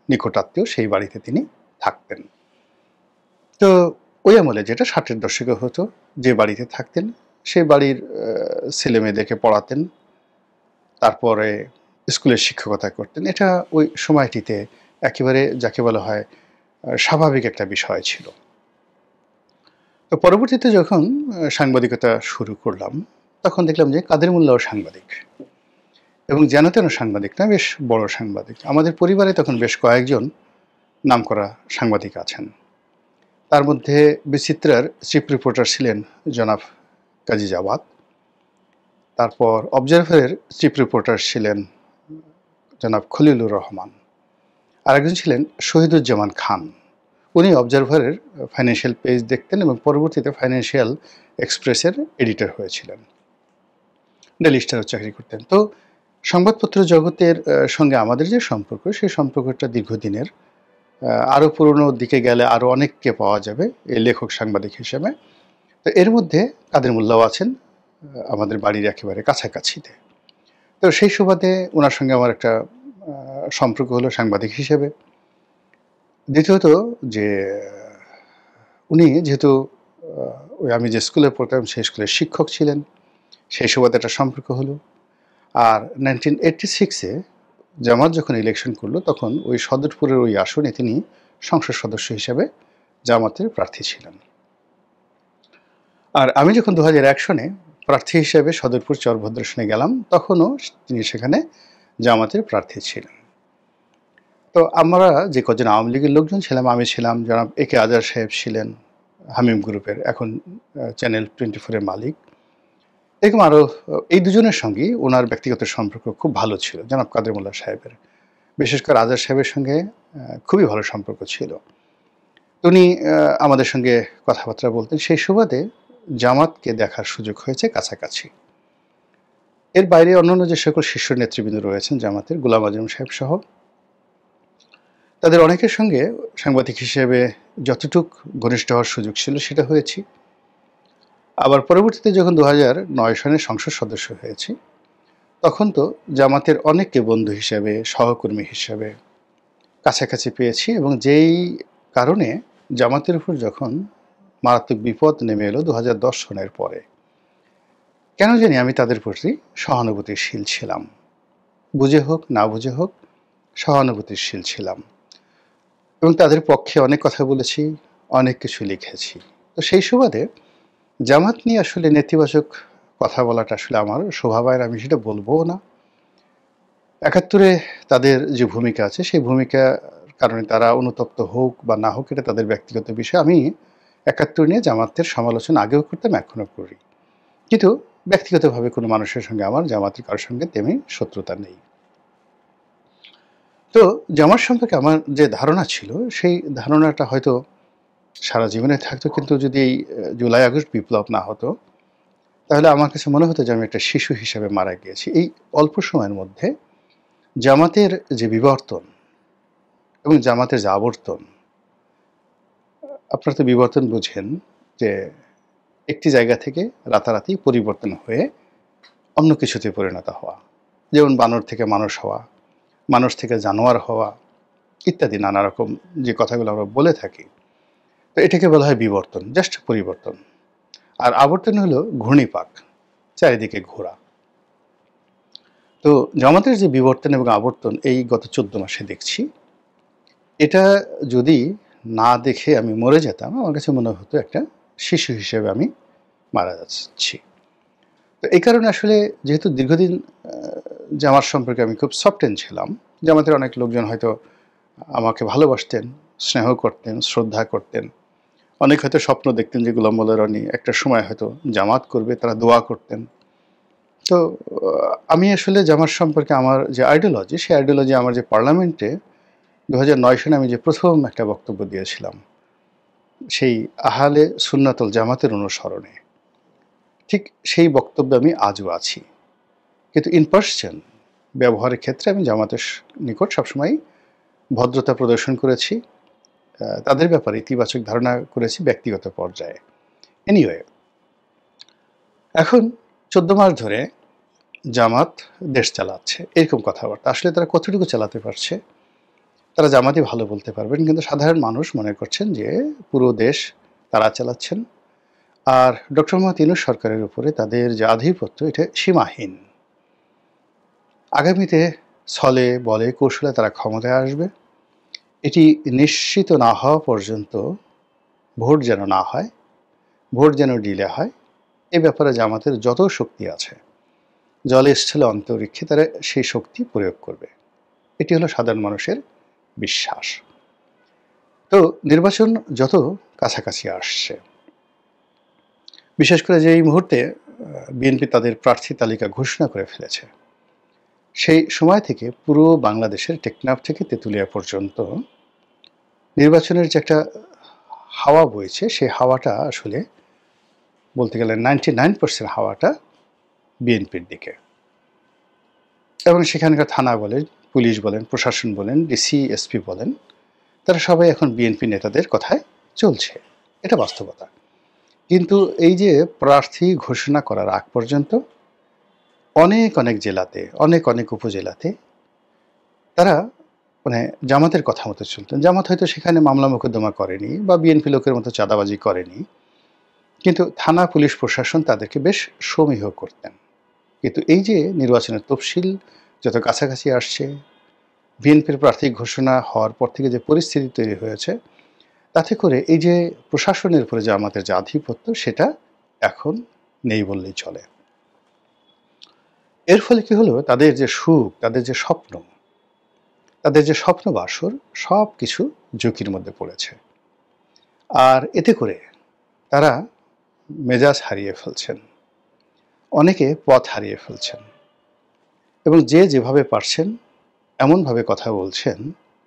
নিকট আত্মীয়, সেই বাড়িতে তিনি থাকতেন। তো ওই আমলে, যেটা 60-এর দশকে হতো, যে বাড়িতে থাকতেন সেই বাড়ির ছেলে মেয়েদেরকে পড়াতেন, তারপরে স্কুলের শিক্ষকতা করতেন। এটা ওই সময়টিতে একেবারে যাকে বলা হয় স্বাভাবিক একটা বিষয় ছিল। তো পরবর্তীতে যখন সাংবাদিকতা শুরু করলাম, তখন দেখলাম যে কাদের মোল্লাও সাংবাদিক, এবং যেন তেন সাংবাদিক না, বেশ বড় সাংবাদিক। আমাদের পরিবারে তখন বেশ কয়েকজন নামকরা সাংবাদিক আছেন। তার মধ্যে বিচিত্রার চিফ রিপোর্টার ছিলেন জনাব কাজী জাওয়াদ, তারপর অবজারভারের চিফ রিপোর্টার ছিলেন জনাব খলিলুর রহমান, আরেকজন ছিলেন শহীদুজ্জামান খান। উনি অবজারভারের ফাইন্যান্সিয়াল পেজ দেখতেন এবং পরবর্তীতে ফাইন্যান্সিয়াল এক্সপ্রেসের এডিটর হয়েছিলেন। ডেইলি স্টারে চাকরি করতেন। তো সংবাদপত্র জগতের সঙ্গে আমাদের যে সম্পর্ক, সেই সম্পর্কটা দীর্ঘদিনের। আরও পুরনো দিকে গেলে আরও অনেককে পাওয়া যাবে এই লেখক সাংবাদিক হিসেবে। তো এর মধ্যে কাদের মোল্লাও আছেন আমাদের বাড়ির একেবারে কাছাকাছিতে। তো সেই সুবাদে ওনার সঙ্গে আমার একটা সম্পর্ক হলো সাংবাদিক হিসেবে। দ্বিতীয়ত যে উনি যেহেতু ওই আমি যে স্কুলে পড়তাম সেই স্কুলের শিক্ষক ছিলেন, সেই সুবাদে একটা সম্পর্ক হলো। আর 1986-এ জামাত যখন ইলেকশন করলো তখন ওই সদরপুরের ওই আসনে তিনি সংসদ সদস্য হিসেবে জামাতের প্রার্থী ছিলেন। আর আমি যখন 2001 সনে প্রার্থী হিসেবে সদরপুর চরভদ্রসনে গেলাম তখনও তিনি সেখানে জামাতের প্রার্থী ছিলেন। তো আমরা যে কজন আওয়ামী লীগের লোকজন ছিলাম, আমি ছিলাম, জনাব একে আজাদ সাহেব ছিলেন হামিম গ্রুপের, এখন চ্যানেল 24-এর মালিক, এরকম আরও এই দুজনের সঙ্গেই ওনার ব্যক্তিগত সম্পর্ক খুব ভালো ছিল। জনাব কাদের মোল্লা সাহেবের, বিশেষ করে আজাদ সাহেবের সঙ্গে খুবই ভালো সম্পর্ক ছিল। উনি আমাদের সঙ্গে কথাবার্তা বলতেন। সেই সুবাদে জামাতকে দেখার সুযোগ হয়েছে কাছাকাছি। এর বাইরে অন্যান্য যে সকল শীর্ষ নেতৃবৃন্দ রয়েছেন জামাতের, গোলাম আজম সাহেব সহ, তাদের অনেকের সঙ্গে সাংবাদিক হিসেবে যতটুক ঘনিষ্ঠ হওয়ার সুযোগ ছিল সেটা হয়েছি। আবার পরবর্তীতে যখন 2009 সনে সংসদ সদস্য হয়েছি তখন তো জামাতের অনেককে বন্ধু হিসেবে, সহকর্মী হিসেবে কাছাকাছি পেয়েছি। এবং যেই কারণে জামাতের উপর যখন মারাত্মক বিপদ নেমে এলো 2010 সনের পরে, কেন জানি আমি তাদের প্রতি সহানুভূতিশীল ছিলাম। বুঝে হোক না বুঝে হোক সহানুভূতিশীল ছিলাম এবং তাদের পক্ষে অনেক কথা বলেছি, অনেক কিছু লিখেছি। তো সেই সুবাদে জামাত নিয়ে আসলে নেতিবাচক কথা বলাটা আসলে আমার স্বভাবের, আমি সেটা বলবও না। 71-এ তাদের যে ভূমিকা আছে সেই ভূমিকার কারণে তারা অনুতপ্ত হোক বা না হোক এটা তাদের ব্যক্তিগত বিষয়। আমি 71 নিয়ে জামাতের সমালোচনা আগেও করতাম, এখনও করি, কিন্তু ব্যক্তিগতভাবে কোনো মানুষের সঙ্গে আমার জামাতের কারোর সঙ্গে তেমনি শত্রুতা নেই। তো জামাত সম্পর্কে আমার যে ধারণা ছিল সেই ধারণাটা হয়তো সারা জীবনে থাকতো, কিন্তু যদি এই জুলাই আগস্ট বিপ্লব না হতো তাহলে আমার কাছে মনে হতো যে আমি একটা শিশু হিসেবে মারা গিয়েছি। এই অল্প সময়ের মধ্যে জামাতের যে বিবর্তন এবং জামাতের যে আবর্তন, আপনারা তো বিবর্তন বুঝেন যে একটি জায়গা থেকে রাতারাতি পরিবর্তন হয়ে অন্য কিছুতে পরিণত হওয়া, যেমন বানর থেকে মানুষ হওয়া, মানুষ থেকে জানোয়ার হওয়া ইত্যাদি নানা রকম যে কথাগুলো আমরা বলে থাকি। তো এটাকে বলা হয় বিবর্তন, জাস্ট পরিবর্তন। আর আবর্তন হলো ঘূর্ণিপাক, চারিদিকে ঘোরা। তো জামাতের যে বিবর্তন এবং আবর্তন এই গত 14 মাসে দেখছি, এটা যদি না দেখে আমি মরে যেতাম আমার কাছে মনে হতো একটা শিশু হিসেবে আমি মারা যাচ্ছি। তো এই কারণে আসলে যেহেতু দীর্ঘদিন জামাত সম্পর্কে আমি খুব সফটেন ছিলাম, জামাতের অনেক লোকজন হয়তো আমাকে ভালোবাসতেন, স্নেহ করতেন, শ্রদ্ধা করতেন, অনেক হয়তো স্বপ্ন দেখতেন যে গোলাম মোল্লা রনি একটা সময় হয়তো জামাত করবে, তারা দোয়া করতেন। তো আমি আসলে জামাত সম্পর্কে আমার যে আইডিওলজি, সেই আইডিওলজি আমার যে পার্লামেন্টে 2009 সনে আমি যে প্রথম একটা বক্তব্য দিয়েছিলাম সেই আহলে সুন্নাতুল জামাতের অনুসরণে, ঠিক সেই বক্তব্যে আমি আজও আছি। কিন্তু ইন পার্সন ব্যবহারের ক্ষেত্রে আমি জামাতের নিকট সবসময় ভদ্রতা প্রদর্শন করেছি, তাদের ব্যাপারে ইতিবাচক ধারণা করেছি ব্যক্তিগত পর্যায়ে। এনিওয়ে, এখন 14 মাস ধরে জামাত দেশ চালাচ্ছে, এরকম কথাবার্তা। আসলে তারা কতটুকু চালাতে পারছে তারা জামাতই ভালো বলতে পারবেন, কিন্তু সাধারণ মানুষ মনে করছেন যে পুরো দেশ তারা চালাচ্ছেন। আর ডক্টর মোহাম্মদ ইউনূস সরকারের উপরে তাদের যে আধিপত্য এটা সীমাহীন। আগামীতে ছলে বলে কৌশলে তারা ক্ষমতায় আসবে, এটি নিশ্চিত না হওয়া পর্যন্ত ভোট যেন না হয়, ভোট যেন ডিলে হয়, এ ব্যাপারে জামাতের যত শক্তি আছে জলে স্থলে অন্তরিক্ষে তারা সেই শক্তি প্রয়োগ করবে। এটি হলো সাধারণ মানুষের বিশ্বাস। তো নির্বাচন যত কাছাকাছি আসছে, বিশেষ করে যে এই মুহূর্তে বিএনপি তাদের প্রার্থী তালিকা ঘোষণা করে ফেলেছে, সেই সময় থেকে পুরো বাংলাদেশের টেকনাফ থেকে তেঁতুলিয়া পর্যন্ত নির্বাচনের যে একটা হাওয়া বইছে, সেই হাওয়াটা আসলে বলতে গেলে 99% হাওয়াটা বিএনপির দিকে, এবং সেখানকার থানা বলেন, পুলিশ বলেন, প্রশাসন বলেন, ডিসি এসপি বলেন, তারা সবাই এখন বিএনপি নেতাদের কথায় চলছে। এটা বাস্তবতা। কিন্তু এই যে প্রার্থী ঘোষণা করার আগ পর্যন্ত অনেক অনেক জেলাতে, অনেক অনেক উপজেলাতে তারা মানে জামাতের কথা মতো চলতেন। জামাত হয়তো সেখানে মামলা মোকদ্দমা করেনি বা বিএনপি লোকের মতো চাঁদাবাজি করেনি, কিন্তু থানা পুলিশ প্রশাসন তাদেরকে বেশ সমীহ করতেন। কিন্তু এই যে নির্বাচনের তফসিল যত কাছাকাছি আসছে, বিএনপির প্রার্থী ঘোষণা হওয়ার পর থেকে যে পরিস্থিতি তৈরি হয়েছে, তাতে করে এই যে প্রশাসনের উপরে যে আমাদের যে আধিপত্য, সেটা এখন নেই বললেই চলে। এর ফলে কি হলো, তাদের যে সুখ, তাদের যে স্বপ্ন, তাদের যে স্বপ্ন বাসর, সব কিছু ঝুঁকির মধ্যে পড়েছে। আর এতে করে তারা মেজাজ হারিয়ে ফেলছেন, অনেকে পথ হারিয়ে ফেলছেন, এবং যে যেভাবে পারছেন এমনভাবে কথা বলছেন,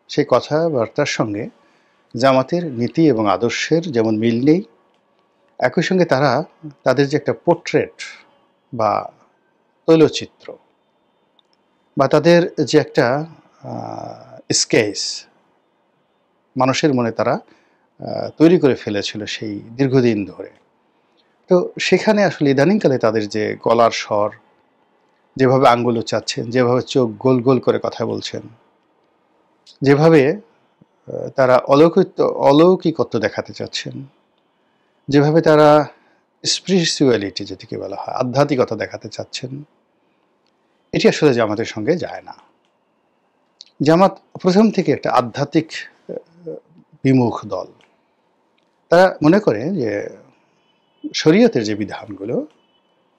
সেই কথাবার্তার সঙ্গে জামাতের নীতি এবং আদর্শের যেমন মিল নেই, একই সঙ্গে তারা তাদের যে একটা পোর্ট্রেট বা তৈলচিত্র বা তাদের যে একটা স্কেচ মানুষের মনে তারা তৈরি করে ফেলেছিল সেই দীর্ঘদিন ধরে, তো সেখানে আসলে ইদানিংকালে তাদের যে গলার স্বর, যেভাবে আঙ্গুল উচ্চাচ্ছেন, যেভাবে চোখ গোল গোল করে কথা বলছেন, যেভাবে তারা অলৌকিকত্ব দেখাতে চাচ্ছেন, যেভাবে তারা স্পিরিচুয়ালিটি যেটিকে বলা হয়, আধ্যাত্মিকতা দেখাতে চাচ্ছেন, এটি আসলে জামাতের সঙ্গে যায় না। জামাত প্রথম থেকে একটা আধ্যাত্মিক বিমুখ দল। তারা মনে করে যে শরীয়তের যে বিধানগুলো,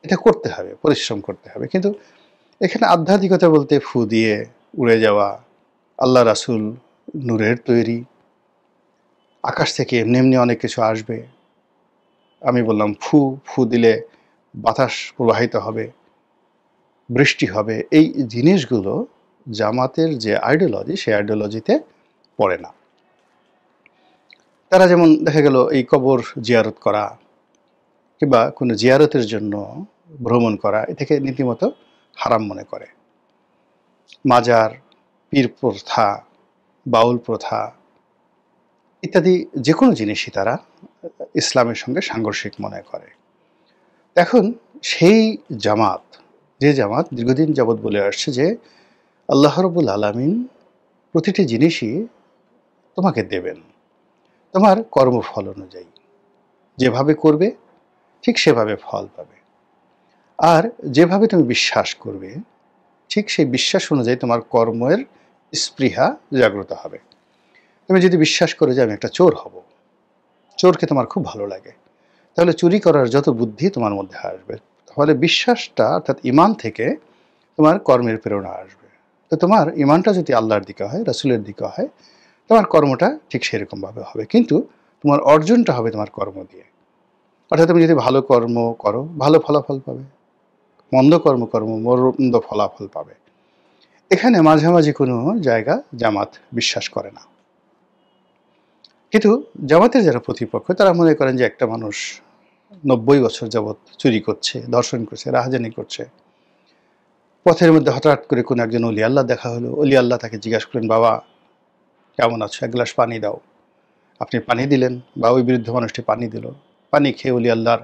এটা করতে হবে, পরিশ্রম করতে হবে, কিন্তু এখানে আধ্যাত্মিকতা বলতে ফু দিয়ে উড়ে যাওয়া, আল্লাহ রাসূল নূরের তৈরি, আকাশ থেকে এমনি এমনি অনেক কিছু আসবে, আমি বললাম ফু, ফু দিলে বাতাস প্রবাহিত হবে, বৃষ্টি হবে, এই জিনিসগুলো জামাতের যে আইডিওলজি, সেই আইডিওলজিতে পড়ে না। তারা যেমন দেখা গেল এই কবর জিয়ারত করা কিংবা কোনো জিয়ারতের জন্য ভ্রমণ করা, এটাকে রীতিমতো হারাম মনে করে। মাজার, পীর প্রথা, বাউল প্রথা ইত্যাদি যে কোনো জিনিসই তারা ইসলামের সঙ্গে সাংঘর্ষিক মনে করে। এখন সেই জামাত, যে জামাত দীর্ঘদিন যাবৎ বলে আসছে যে আল্লাহ রাব্বুল আলামিন প্রতিটি জিনিসই তোমাকে দেবেন তোমার কর্মফল অনুযায়ী, যেভাবে করবে ঠিক সেভাবে ফল পাবে, আর যেভাবে তুমি বিশ্বাস করবে ঠিক সেই বিশ্বাস অনুযায়ী তোমার কর্মের স্পৃহা জাগ্রত হবে। তুমি যদি বিশ্বাস করো যে আমি একটা চোর হব, চোরকে তোমার খুব ভালো লাগে, তাহলে চুরি করার যত বুদ্ধি তোমার মধ্যে আসবে। তাহলে বিশ্বাসটা অর্থাৎ ইমান থেকে তোমার কর্মের প্রেরণা আসবে। তো তোমার ইমানটা যদি আল্লাহর দিকে হয়, রাসূলের দিকে হয়, তোমার কর্মটা ঠিক সেরকমভাবে হবে, কিন্তু তোমার অর্জনটা হবে তোমার কর্ম দিয়ে। অর্থাৎ তুমি যদি ভালো কর্ম করো, ভালো ফলাফল পাবে, মন্দ কর্ম মন্দ ফলাফল পাবে। এখানে মাঝামাঝি কোনো জায়গা জামাত বিশ্বাস করে না। কিন্তু জামাতের যারা প্রতিপক্ষ, তারা মনে করেন যে একটা মানুষ 90 বছর যাবৎ চুরি করছে, ধর্ষণ করছে, রাহাজানি করছে, পথের মধ্যে হঠাৎ করে কোনো একজন অলি আল্লাহ দেখা হলো, অলি আল্লাহ তাকে জিজ্ঞাসা করলেন, বাবা কেমন আছো, এক গ্লাস পানি দাও। আপনি পানি দিলেন, বা ওই বৃদ্ধ মানুষটি পানি দিল, পানি খেয়ে অলি আল্লাহর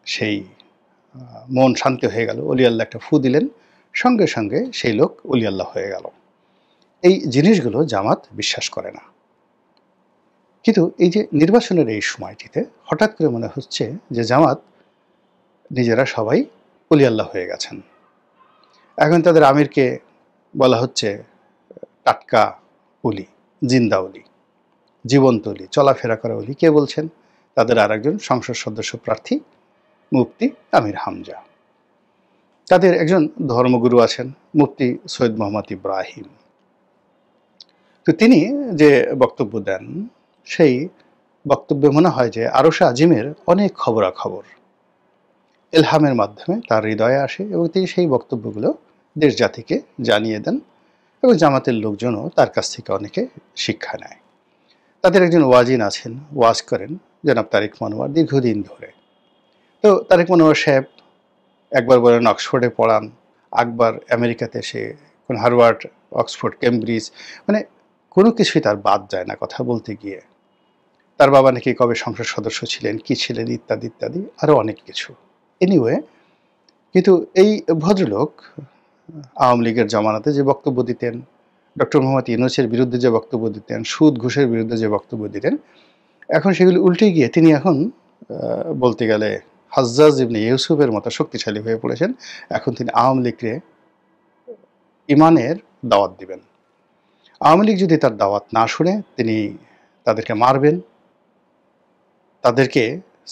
সেই মন শান্ত হয়ে গেল, অলি আল্লাহ একটা ফু দিলেন, সঙ্গে সঙ্গে সেই লোক অলি আল্লাহ হয়ে গেল। এই জিনিসগুলো জামাত বিশ্বাস করে না। কিন্তু এই যে নির্বাচনের এই সময়টিতে হঠাৎ করে মনে হচ্ছে যে জামাত নিজেরা সবাই অলি আল্লাহ হয়ে গেছেন। এখন তাদের আমিরকে বলা হচ্ছে টাটকা অলি, জিন্দা অলি, জীবন্ত অলি, চলাফেরা করা অলি। কে বলছেন? তাদের আর একজন সংসদ সদস্য প্রার্থী মুফতি আমির হামজা। তাদের একজন ধর্মগুরু আছেন মুফতি সৈয়দ মোহাম্মদ ইব্রাহিম। তো তিনি যে বক্তব্য দেন, সেই বক্তব্যে মনে হয় যে আরশে আজিমের অনেক খবরাখবর ইলহামের মাধ্যমে তার হৃদয়ে আসে, এবং তিনি সেই বক্তব্যগুলো দেশ জাতিকে জানিয়ে দেন, এবং জামাতের লোকজনও তার কাছ থেকে অনেকে শিক্ষা নেয়। তাদের একজন ওয়াজিন আছেন, ওয়াজ করেন, জনাব তারেক মনোয়ার, দীর্ঘদিন ধরে। তো তারেক মনোয়ার সাহেব একবার বলেন অক্সফোর্ডে পড়ান, একবার আমেরিকাতে সে কোন হার্ভার্ড, অক্সফোর্ড, কেমব্রিজ, মানে কোনো কিছুই তার বাদ যায় না কথা বলতে গিয়ে। তার বাবা নাকি কবে সংসদ সদস্য ছিলেন, কি ছিলেন, ইত্যাদি ইত্যাদি, আরও অনেক কিছু। এনিওয়ে, কিন্তু এই ভদ্রলোক আওয়ামী লীগের জমানাতে যে বক্তব্য দিতেন, ডক্টর মোহাম্মদ ইউনূসের বিরুদ্ধে যে বক্তব্য দিতেন, সুদ ঘুষের বিরুদ্ধে যে বক্তব্য দিতেন, এখন সেগুলি উল্টে গিয়ে তিনি এখন বলতে গেলে হাজ্জাজ ইবনে ইউসুফের মতো শক্তিশালী হয়ে পড়েছেন। এখন তিনি আওয়ামী লীগকে ইমানের দাওয়াত দিবেন। আওয়ামী লীগ যদি তার দাওয়াত না শুনে তিনি তাদেরকে মারবেন, তাদেরকে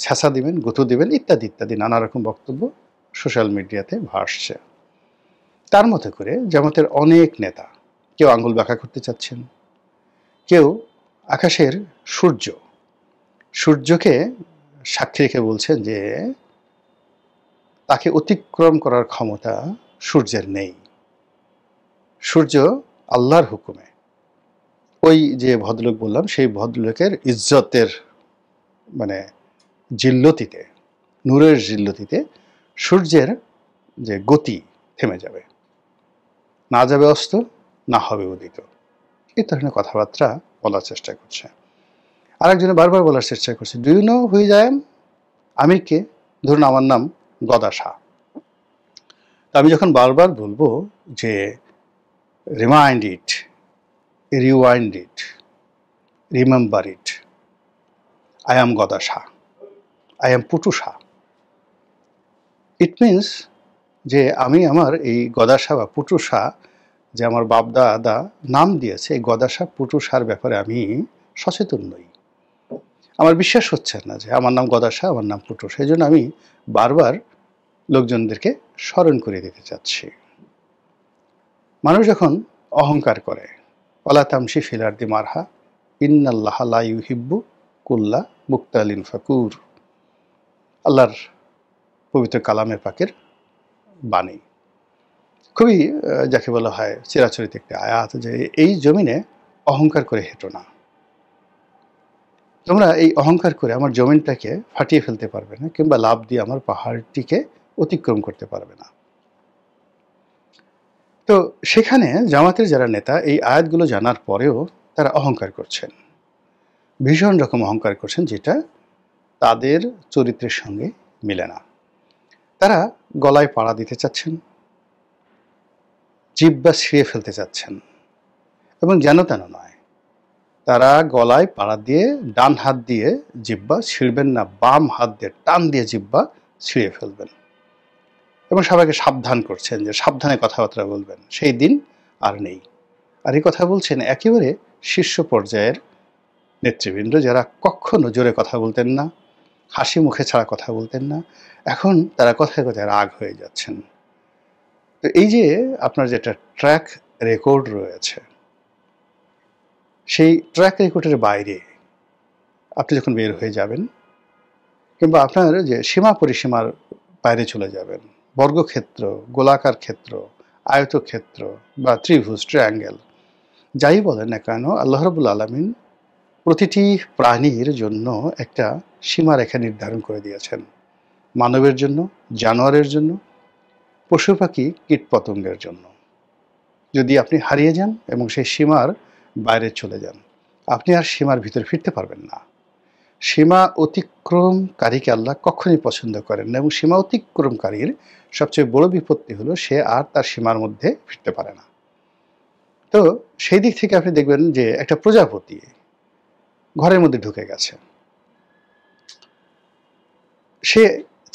ছ্যাঁচা দিবেন, গুঁতো দিবেন, ইত্যাদি ইত্যাদি নানা রকম বক্তব্য সোশ্যাল মিডিয়াতে ভাসছে। তার মতো করে জামাতের অনেক নেতা কেউ আঙ্গুল বাঁকা করতে চাচ্ছেন, কেউ আকাশের সূর্যকে সাক্ষী রেখে বলছেন যে তাকে অতিক্রম করার ক্ষমতা সূর্যের নেই, সূর্য আল্লাহর হুকুমে। ওই যে ভদ্রলোক বললাম, সেই ভদ্রলোকের ইজ্জতের মানে জিল্লতিতে, নূরের জিল্লতিতে সূর্যের যে গতি থেমে যাবে, না যাবে অস্ত, না হবে উদিত। এই ধরনের কথাবার্তা বলার চেষ্টা করছে। আরেকজনে বারবার বলার চেষ্টা করছে, do you know who's I am? আমি কে? ধরুন আমার নাম গদা শাহ। তা আমি যখন বারবার বলবো যে remind it, rewind it, remember it, I am গদা Shah, I am Putu Shah, it means যে আমি আমার এই গদা শাহ বা পুটু শাহ যে আমার বাপ দাদা নাম দিয়েছে, এই গদা শাহ পুটু শাহর ব্যাপারে আমি সচেতন নই। আমার বিশ্বাস হচ্ছে না যে আমার নাম গদা শাহ, আমার নাম পুটু। সেই জন্য আমি বারবার লোকজনদেরকে স্মরণ করে দিতে চাচ্ছি। মানুষ যখন অহংকার করে, ওয়ালা তামশি ফিল আরদি মারহা ইন্নাল্লাহা লা ইউহিব্বু কুল্লা মুক্তালিন ফাকুর, আল্লাহর পবিত্র কালামের পাকের বাণী। খুবই যাকে বলা হয় চিরাচরিত একটা আয়াত, যে এই জমিনে অহংকার করে হেঁটো না। তোমরা এই অহংকার করে আমার জমিনটাকে ফাটিয়ে ফেলতে পারবে না, কিংবা লাভ দিয়ে আমার পাহাড়টিকে অতিক্রম করতে পারবে না। তো সেখানে জামাতের যারা নেতা এই আয়াতগুলো জানার পরেও তারা অহংকার করছেন, ভীষণ রকম অহংকার করছেন, যেটা তাদের চরিত্রের সঙ্গে মিলে না। তারা গলায় পাড়া দিতে চাচ্ছেন, জিহ্বা ছিঁড়ে ফেলতে চাচ্ছেন, এবং যেন তেন নয়। তারা গলায় পাড়া দিয়ে ডান হাত দিয়ে জিহ্বা ছিঁড়বেন না, বাম হাত দিয়ে টান দিয়ে জিহ্বা ছিঁড়ে ফেলবেন, এবং সবাইকে সাবধান করছেন যে সাবধানে কথাবার্তা বলবেন, সেই দিন আর নেই। আর এই কথা বলছেন একেবারে শীর্ষ পর্যায়ের নেতৃবৃন্দ, যারা কখনো জোরে কথা বলতেন না, হাসি মুখে ছাড়া কথা বলতেন না, এখন তারা কথায় কথায় রাগ হয়ে যাচ্ছেন। তো এই যে আপনার যেটা ট্র্যাক রেকর্ড রয়েছে, সেই ট্র্যাক রেকর্ডের বাইরে আপনি যখন বের হয়ে যাবেন, কিংবা আপনার যে সীমা পরিসীমার বাইরে চলে যাবেন, বর্গক্ষেত্র, গোলাকার ক্ষেত্র, আয়তক্ষেত্র বা ত্রিভুজ, ট্রায়াঙ্গেল, যাই বলেন না কেন, আল্লাহ রাব্বুল আলামিন প্রতিটি প্রাণীর জন্য একটা সীমারেখা নির্ধারণ করে দিয়েছেন। মানবের জন্য, জানোয়ারের জন্য, পশু পাখি, কীটপতঙ্গের জন্য। যদি আপনি হারিয়ে যান এবং সেই সীমার বাইরে চলে যান, আপনি আর সীমার ভিতরে ফিরতে পারবেন না। সীমা অতিক্রমকারীকে আল্লাহ কখনই পছন্দ করেন না, এবং সীমা অতিক্রমকারীর সবচেয়ে বড় বিপত্তি হলো সে আর তার সীমার মধ্যে ফিরতে পারে না। তো সেই দিক থেকে আপনি দেখবেন যে একটা প্রজাপতি ঘরের মধ্যে ঢুকে গেছে, সে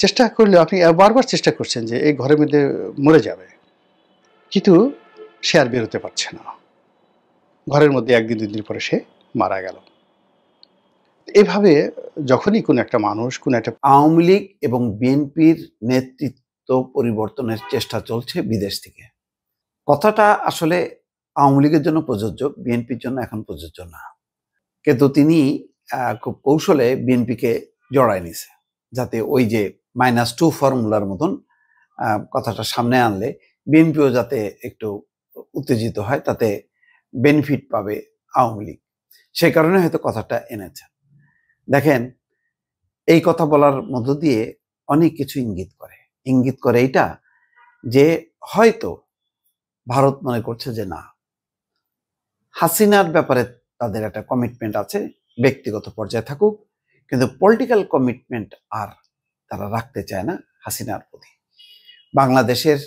চেষ্টা করলে, আপনি বারবার চেষ্টা করছেন যে এই ঘরের মধ্যে মরে যাবে, কিন্তু সে আর বেরোতে পারছে না। ঘরের মধ্যে একদিন দুই দিন পরে সে মারা গেল। এভাবে যখনই কোনো একটা মানুষ, কোনো একটা আওয়ামী লীগ এবং বিএনপির নেতৃত্ব পরিবর্তনের চেষ্টা চলছে বিদেশ থেকে। কথাটা আসলে আওয়ামী লীগের জন্য প্রযোজ্য, বিএনপির জন্য এখন প্রযোজ্য না। কিন্তু তিনি খুব কৌশলে বিএনপিকে জড়ায় নিছে, যাতে ওই যে -2 ফর্মুলার মতন কথাটা সামনে আনলে বিএনপিও যাতে একটু উত্তেজিত হয়, তাতে বেনিফিট পাবে আওয়ামী লীগ। সেই কারণে হয়তো কথাটা এনেছেন। দেখেন, এই কথা বলার মধ্য দিয়ে অনেক কিছু ইঙ্গিত করে। ইঙ্গিত করে এইটা যে হয়তো ভারত মনে করছে যে না, হাসিনার ব্যাপারে তাদের একটা কমিটমেন্ট আছে, ব্যক্তিগত পর্যায়ে থাকুক, কিন্তু পলিটিক্যাল কমিটমেন্ট আর তারা রাখতে চায় না হাসিনার প্রতি। বাংলাদেশের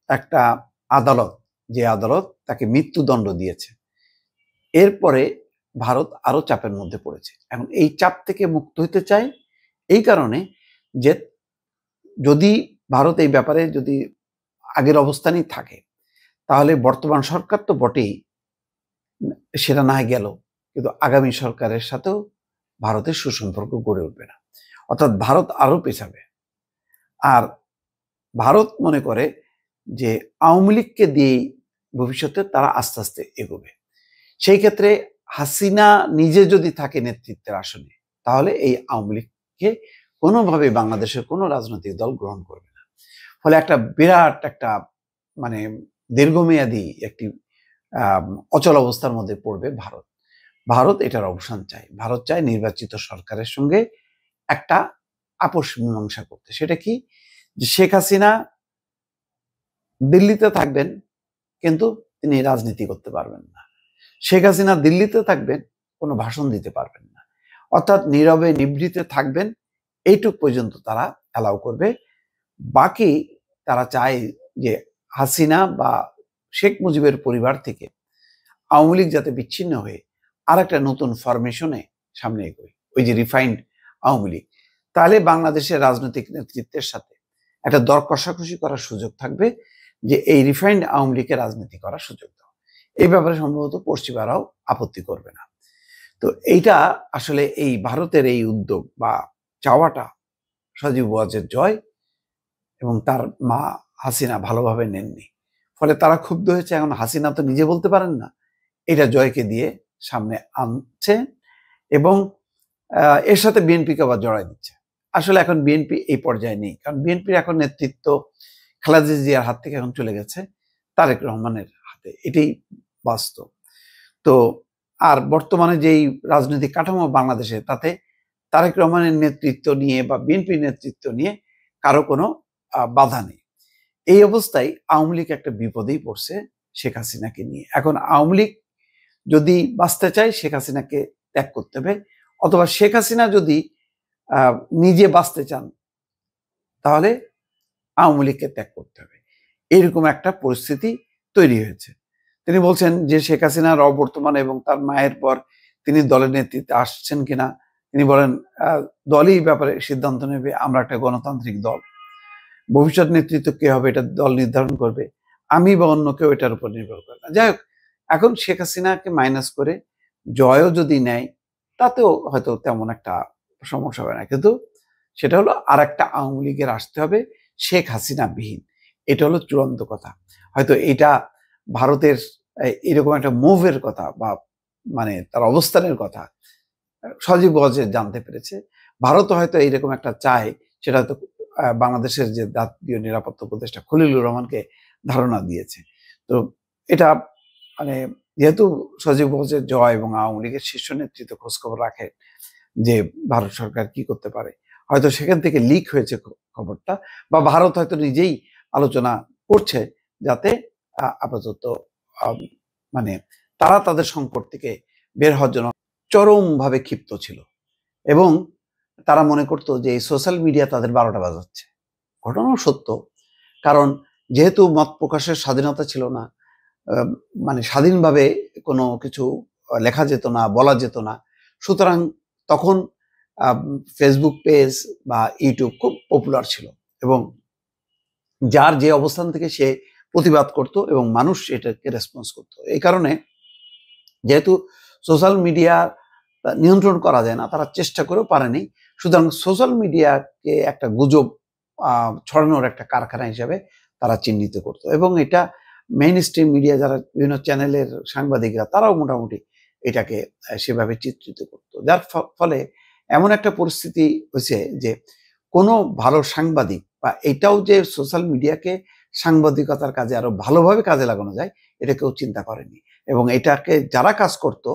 একটা আদালত, যে আদালত তাকে মৃত্যুদণ্ড দিয়েছে, এরপরে ভারত আরো চাপের মধ্যে পড়েছে। এখন এই চাপ থেকে মুক্ত হতে চায় এই কারণে যে যদি ভারত এই ব্যাপারে যদি আগের অবস্থানেই থাকে, তাহলে বর্তমান সরকার তো বটেই, সেটা না গেল, কিন্তু আগামী সরকারের সাথেও ভারতের সুসম্পর্ক গড়ে উঠবে না, অর্থাৎ ভারত আরো পেছাবে। আর ভারত মনে করে যে আওয়ামী লীগকে দিয়েই ভবিষ্যতে তারা আস্তে আস্তে এগোবে। সেই ক্ষেত্রে হাসিনা নিজে যদি থাকে নেতৃত্বের আসনে, তাহলে এই আওয়ামী লীগকে কোনোভাবে বাংলাদেশের কোনো রাজনৈতিক দল গ্রহণ করবে না। ফলে একটা বিরাট একটা মানে দীর্ঘমেয়াদী একটি অচল অবস্থার মধ্যে পড়বে ভারত। ভারত এটার অবসান চায়। ভারত চায় নির্বাচিত সরকারের সঙ্গে একটা আপোষ মীমাংসা করতে। সেটা কি, যে শেখ হাসিনা দিল্লিতে থাকবেন কিন্তু তিনি রাজনীতি করতে পারবেন না। শেখ হাসিনা দিল্লিতে থাকবেন, কোনো ভাষণ দিতে পারবেন না, অর্থাৎ নীরবে নিভৃতে থাকবেন, এইটুক পর্যন্ত তারা অ্যালাউ করবে। বাকি তারা চায় যে হাসিনা বা শেখ মুজিবের পরিবার থেকে আওয়ামী লীগ যাতে বিচ্ছিন্ন হয়ে আর একটা নতুন ফরমেশনে সামনে এগোয়, ওই যে রিফাইন্ড আওয়ামী লীগ। তাহলে বাংলাদেশের রাজনৈতিক নেতৃত্বের সাথে একটা দর কষাকষি করার সুযোগ থাকবে, যে এই রিফাইন্ড আওয়ামী লীগের রাজনীতি করার সুযোগ দাও। এই ব্যাপারে সম্ভবত পশ্চিমারাও আপত্তি করবে না। তো এইটা আসলে এই ভারতের এই উদ্যোগ বা চাওয়াটা সজীব ওয়াজের জয় এবং তার মা হাসিনা ভালোভাবে নেননি। ফলে তারা ক্ষুব্ধ হয়েছে। এখন হাসিনা তো নিজে বলতে পারেন না, এটা জয়কে দিয়ে সামনে আনছে এবং এর সাথে বিএনপিকে আবার জড়াই দিচ্ছে। আসলে এখন বিএনপি এই পর্যায়ে নেই, কারণ বিএনপির এখন নেতৃত্ব খালেদা জিয়ার হাত থেকে এখন চলে গেছে তারেক রহমানের হাতে, এটাই বাস্তব। তো আর বর্তমানে যেই রাজনৈতিক কাঠামো বাংলাদেশে, তাতে তারেক রহমানের নেতৃত্ব নিয়ে বা বিএনপির নেতৃত্ব নিয়ে কারো কোনো বাধা নেই। এই অবস্থায় আওয়ামী লীগ একটা বিপদেই পড়ছে শেখ হাসিনাকে নিয়ে। এখন আওয়ামী লীগ যদি বাঁচতে চায়, শেখ হাসিনাকে ত্যাগ করতে হবে, অথবা শেখ হাসিনা যদি নিজে বাঁচতে চান, তাহলে আওয়ামী লীগকে ত্যাগ করতে হবে। এইরকম একটা পরিস্থিতি তৈরি হয়েছে। তিনি বলছেন যে শেখ হাসিনার অবর্তমানে এবং তার মায়ের পর তিনি দলের নেতৃত্বে আসছেন কিনা, তিনি বলেন দলই ব্যাপারে সিদ্ধান্ত নেবে, আমরা একটা গণতান্ত্রিক দল, ভবিষ্যৎ নেতৃত্ব কে হবে এটা দল নির্ধারণ করবে, আমি বা অন্য কেউ এটার উপর নির্ভর করে না। যাই হোক, এখন শেখ হাসিনাকে মাইনাস করে জয়ও যদি নেয়, তাতেও হয়তো তেমন একটা সমস্যা হবে না, কিন্তু সেটা হলো আর একটা আওয়ামী লীগের আসতে হবে শেখ হাসিনা বিহীন। এটা হলো চূড়ান্ত কথা। হয়তো এটা ভারতের এরকম একটা মুভের কথা বা মানে তার অবস্থানের কথা সজীব ওয়াজে জানতে পেরেছে। ভারতও হয়তো এইরকম একটা চায়, সেটা হয়তো বাংলাদেশের যে জাতীয় নিরাপত্তা উপদেষ্টা খলিলুর রহমানকে ধারণা দিয়েছে। তো এটা মানে যেহেতু সজীব ওয়াজের জয় এবং আওয়ামী লীগের শীর্ষ নেতৃত্ব খোঁজখবর রাখে যে ভারত সরকার কি করতে পারে, হয়তো সেখান থেকে লিক হয়েছে খবরটা, বা ভারত হয়তো নিজেই আলোচনা করছে যাতে আপাতত মানে তারা তাদের সংকট থেকে বের হওয়ার জন্য চরমভাবে ক্ষিপ্ত ছিল এবং তারা মনে করতো যে এই সোশ্যাল মিডিয়া তাদের 12টা বাজাচ্ছে। ঘটনাও সত্য, কারণ যেহেতু মত প্রকাশের স্বাধীনতা ছিল না, মানে স্বাধীনভাবে কোনো কিছু লেখা যেত না, বলা যেত না, সুতরাং তখন ফেসবুক পেজ বা ইউটিউব খুব পপুলার ছিল এবং যার যে অবস্থান থেকে সে প্রতিবাদ করত এবং মানুষ এটাকে রেসপন্স করত। এই কারণে যেহেতু সোশ্যাল মিডিয়া নিয়ন্ত্রণ করা যায় না, তারা চেষ্টা করেও পারেনি। সুতরাং সোশ্যাল মিডিয়াকে একটা গুজব ছড়ানোর একটা কারখানা হিসাবে তারা চিহ্নিত করত এবং এটা মেইন স্ট্রিম মিডিয়া যারা বিভিন্ন চ্যানেলের সাংবাদিকরা, তারাও মোটামুটি এটাকে সেভাবে চিত্রিত করত। যার ফলে এমন একটা পরিস্থিতি হয়েছে যে কোনো ভালো সাংবাদিক বা এটাও যে সোশ্যাল মিডিয়াকে সাংবাদিকতার কাজে আরো ভালোভাবে কাজে লাগানো যায়, এটা কেউ চিন্তা করেনি এবং এটাকে যারা কাজ করত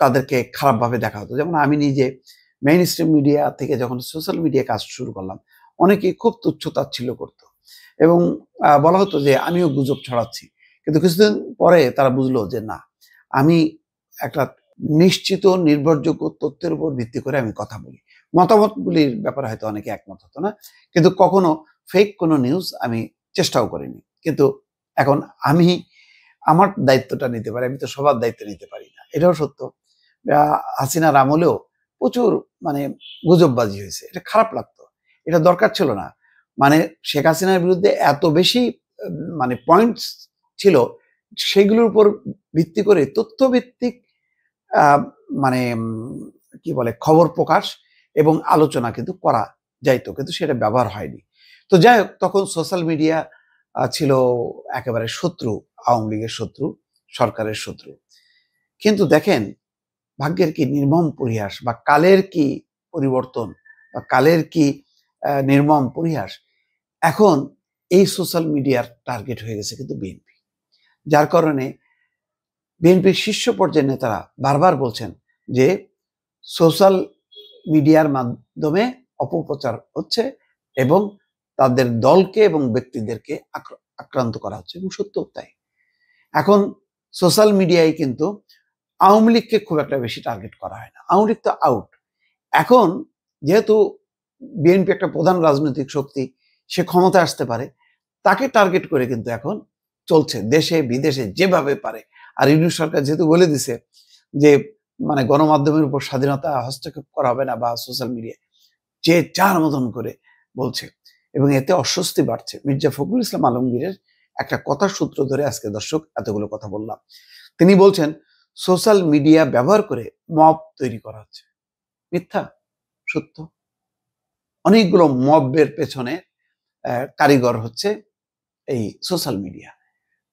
তাদেরকে খারাপভাবে দেখা হতো। যেমন আমি নিজে মেইন স্ট্রিম মিডিয়া থেকে যখন সোশ্যাল মিডিয়া কাজ শুরু করলাম, অনেকেই খুব তুচ্ছ তাচ্ছিল্য করত এবং বলা হতো যে আমিও গুজব ছড়াচ্ছি। কিন্তু কিছুদিন পরে তারা বুঝলো যে না, আমি একটা নিশ্চিত নির্ভরযোগ্য তথ্যের উপর ভিত্তি করে আমি কথা বলি। মতামতগুলির ব্যাপারে হয়তো অনেকে একমত হতো না, কিন্তু কখনো ফেক কোনো নিউজ আমি চেষ্টাও করিনি। কিন্তু এখন আমি আমার দায়িত্বটা নিতে পারি, আমি তো সবার দায়িত্ব নিতে পারি না, এটাও সত্য। হাসিনার আমলেও প্রচুর মানে গুজববাজি হয়েছে, এটা খারাপ লাগতো, এটা দরকার ছিল না। মানে শেখ হাসিনার বিরুদ্ধে এত বেশি মানে পয়েন্টস ছিল, সেগুলোর উপর ভিত্তি করে তথ্যভিত্তিক মানে কি বলে খবর প্রকাশ এবং আলোচনা কিন্তু করা যাইতো, কিন্তু সেটা ব্যবহার হয়নি। তো যাই হোক, তখন সোশ্যাল মিডিয়া ছিল একেবারে শত্রু, আওয়ামী লীগের শত্রু, সরকারের শত্রু। কিন্তু দেখেন ভাগ্যের কি নির্মম পরিহাস, বা কালের কি পরিবর্তন, বা কালের কি নির্মম পরিহাস, এখন এই সোশ্যাল মিডিয়ার টার্গেট হয়ে গেছে কিন্তু বিএনপি। যার কারণে বিএনপির শীর্ষ পর্যায়ের নেতারা বারবার বলছেন যে সোশ্যাল মিডিয়ার মাধ্যমে অপপ্রচার হচ্ছে এবং তাদের দলকে এবং ব্যক্তিদেরকে আক্রান্ত করা হচ্ছে, এবং সত্য তাই। এখন সোশ্যাল মিডিয়ায় কিন্তু আওয়ামী লীগকে খুব একটা বেশি টার্গেট করা হয় না, আওয়ামী লীগ তো আউট। এখন যেহেতু বিএনপি একটা প্রধান রাজনৈতিক শক্তি, সে ক্ষমতা আসতে পারে, তাকে টার্গেট করে কিন্তু এখন চলছে দেশে বিদেশে যেভাবে পারে। আর ইউনূস সরকার যেহেতু বলে দিছে যে মানে গণমাধ্যমের উপর স্বাধীনতা হস্তক্ষেপ করা হবে না, বা সোশ্যাল মিডিয়া, যে যার মতন করে বলছে, এবং এতে অস্বস্তি বাড়ছে। মির্জা ফখরুল ইসলাম আলমগীরের একটা কথার সূত্র ধরে আজকে দর্শক এতগুলো কথা বললাম। তিনি বলছেন সোশ্যাল মিডিয়া ব্যবহার করে মব তৈরি করা হচ্ছে। মিথ্যা? সত্য। অনেকগুলো মবের পেছনে কারিগর হচ্ছে এই সোশ্যাল মিডিয়া।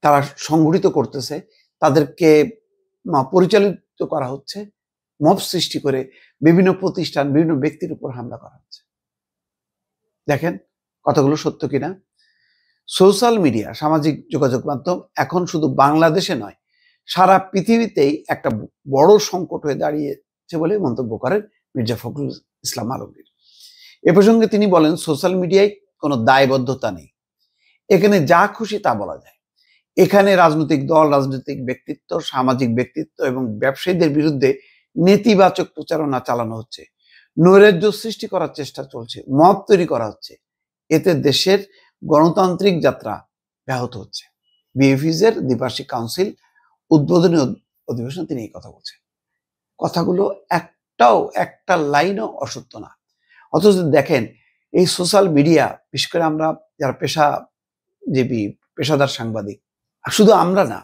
তারা সংগঠিত করতেছে, তাদেরকে পরিচালিত করা হচ্ছে, মব সৃষ্টি করে বিভিন্ন প্রতিষ্ঠান, বিভিন্ন ব্যক্তির উপর হামলা করা হচ্ছে। দেখেন কথাগুলো সত্য কিনা। সোশ্যাল মিডিয়া, সামাজিক যোগাযোগ মাধ্যম এখন শুধু বাংলাদেশে নয়, সারা পৃথিবীতেই একটা বড় সংকট হয়ে দাঁড়িয়েছে বলে মন্তব্য করেন মির্জা ফখরুল ইসলাম আলমগীর। এ প্রসঙ্গে তিনি বলেন, সোশ্যাল মিডিয়ায় কোনো দায়বদ্ধতা নেই, এখানে যা খুশি তা বলা যায়। এখানে রাজনৈতিক দল, রাজনৈতিক ব্যক্তিত্ব, সামাজিক ব্যক্তিত্ব এবং ব্যবসায়ীদের বিরুদ্ধে নেতিবাচক প্রচারণা চালানো হচ্ছে, নৈরাজ্য সৃষ্টি করার চেষ্টা চলছে, মত তৈরি করা হচ্ছে। এতে দেশের গণতান্ত্রিক যাত্রা ব্যাহত হচ্ছে। বিএফিজের দ্বিবার্ষিক কাউন্সিল উদ্বোধনী অধিবেশন তিনি এই কথা বলছেন। কথাগুলো একটা লাইনও অসত্য না। অথচ দেখেন এই সোশ্যাল মিডিয়া, বিশেষ করে আমরা যারা পেশাজীবী, পেশাদার সাংবাদিক, শুধু আমরা না,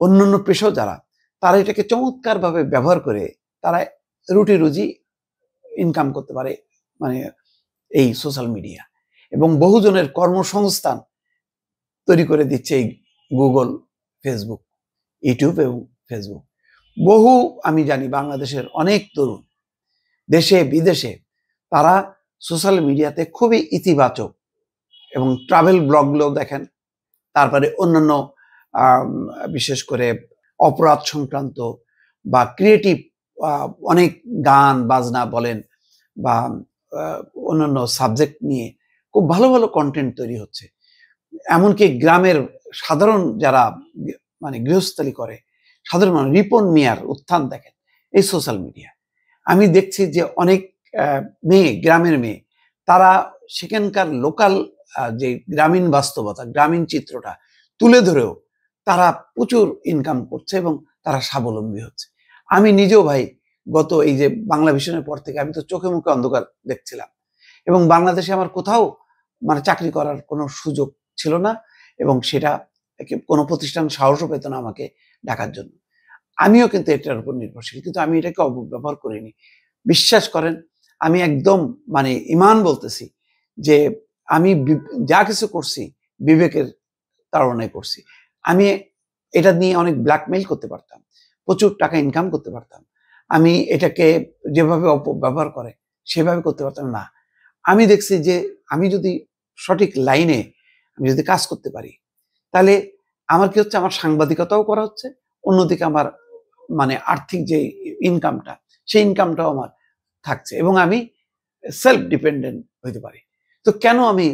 অন্যান্য পেশাও যারা, তারা এটাকে চমৎকার ভাবে ব্যবহার করে তারা রুটি রুজি ইনকাম করতে পারে, মানে এই সোশ্যাল মিডিয়া, এবং বহুজনের কর্মসংস্থান তৈরি করে দিচ্ছে এই গুগল, ফেসবুক, ইউটিউব এবং ফেসবুক। বহু আমি জানি বাংলাদেশের অনেক তরুণ দেশে বিদেশে, তারা সোশ্যাল মিডিয়াতে খুবই ইতিবাচক, এবং ট্রাভেল ব্লগগুলো দেখেন, তারপরে অন্যান্য বিশেষ করে অপরাধ সংক্রান্ত বা ক্রিয়েটিভ অনেক গান বাজনা বলেন, বা অন্যান্য সাবজেক্ট নিয়ে খুব ভালো ভালো কন্টেন্ট তৈরি হচ্ছে। এমনকি গ্রামের সাধারণ যারা মানে গৃহস্থালী করে, সাধারণ মানুষ, রিপন মিয়ার উত্থান দেখেন এই সোশ্যাল মিডিয়া। আমি দেখছি যে অনেক মেয়ে, গ্রামের মেয়ে, তারা সেখানকার লোকাল যে গ্রামীণ বাস্তবতা, গ্রামীণ চিত্রটা তুলে ধরেও তারা প্রচুর ইনকাম করছে এবং তারা স্বাবলম্বী হচ্ছে। আমি নিজেও ভাই গত এই যে বাংলা ভিশনের পর থেকে আমি তো চোখে মুখে অন্ধকার দেখছিলাম, এবং বাংলাদেশে আমার কোথাও মানে চাকরি করার কোনো সুযোগ ছিল না, এবং সেটা কোনো প্রতিষ্ঠান সাহসও পেত না আমাকে ডাকার জন্য। আমিও কিন্তু এটার উপর নির্ভরশীল, কিন্তু আমি এটাকে অপব্যবহার করিনি। বিশ্বাস করেন, আমি একদম মানে ইমান বলতেছি যে আমি যা কিছু করছি বিবেকের তাড়নায় করছি। আমি এটা নিয়ে অনেক ব্ল্যাকমেইল করতে পারতাম, প্রচুর টাকা ইনকাম করতে পারতাম, আমি এটাকে যেভাবে অপব্যবহার করে সেভাবে করতে পারতাম না। আমি দেখছি যে আমি যদি সঠিক লাইনে আমি যদি কাজ করতে পারি, তাহলে আমার কি হচ্ছে, আমার সাংবাদিকতাও করা হচ্ছে, অন্যদিকে আমার মানে আর্থিক যে ইনকামটা, সেই ইনকামটাও আমার থাকছে, এবং আমি সেলফ ডিপেন্ডেন্ট হইতে পারি। তো তো কেন আমি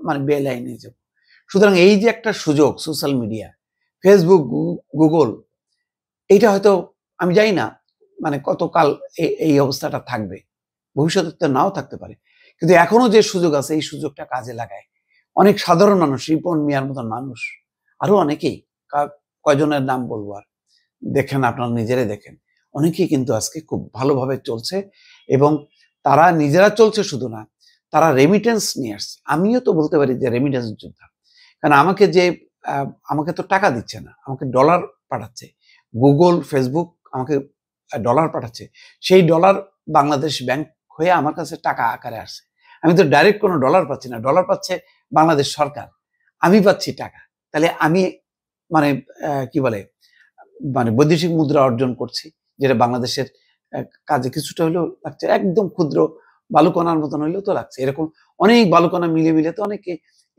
মানে বেলাইনে যাব? সুতরাং এই যে একটা সুযোগ, সোশ্যাল মিডিয়া, ফেসবুক, গুগল, এইটা হয়তো আমি জানি না মানে কতকাল এই অবস্থাটা থাকবে, ভবিষ্যতে তো নাও থাকতে পারে, কিন্তু এখনো যে সুযোগ আছে এই সুযোগটা কাজে লাগায় অনেক সাধারণ মানুষ, রিপন মিয়ার মতন মানুষ, আরো অনেকেই, কয়জনের নাম বলবো আর, দেখেন আপনারা নিজেরাই দেখেন, অনেকেই কিন্তু আজকে খুব ভালোভাবে চলছে এবং তারা নিজেরা চলছে শুধু না, তারা রেমিটেন্স নিয়ে আসছে। আমিও তো বলতে পারি যে রেমিটেন্স যোদ্ধা, কারণ আমাকে তো টাকা দিচ্ছে না, আমাকে ডলার পাঠাচ্ছে, গুগল, ফেসবুক আমাকে ডলার পাঠাচ্ছে, সেই ডলার বাংলাদেশ ব্যাংক হয়ে আমার কাছে টাকা আকারে আসছে। আমি তো ডাইরেক্ট কোনো ডলার পাচ্ছি না, ডলার পাচ্ছে বাংলাদেশ সরকার, আমি পাচ্ছি টাকা। তাহলে আমি মানে কি বলে মানে বৈদেশিক মুদ্রা অর্জন করছি, যেটা বাংলাদেশের কাজে কিছুটা হলেও লাগছে, একদম ক্ষুদ্র বালুকণার মতন হইলেও তো লাগছে। এরকম অনেক বালুকণা মিলে মিলে তো অনেকে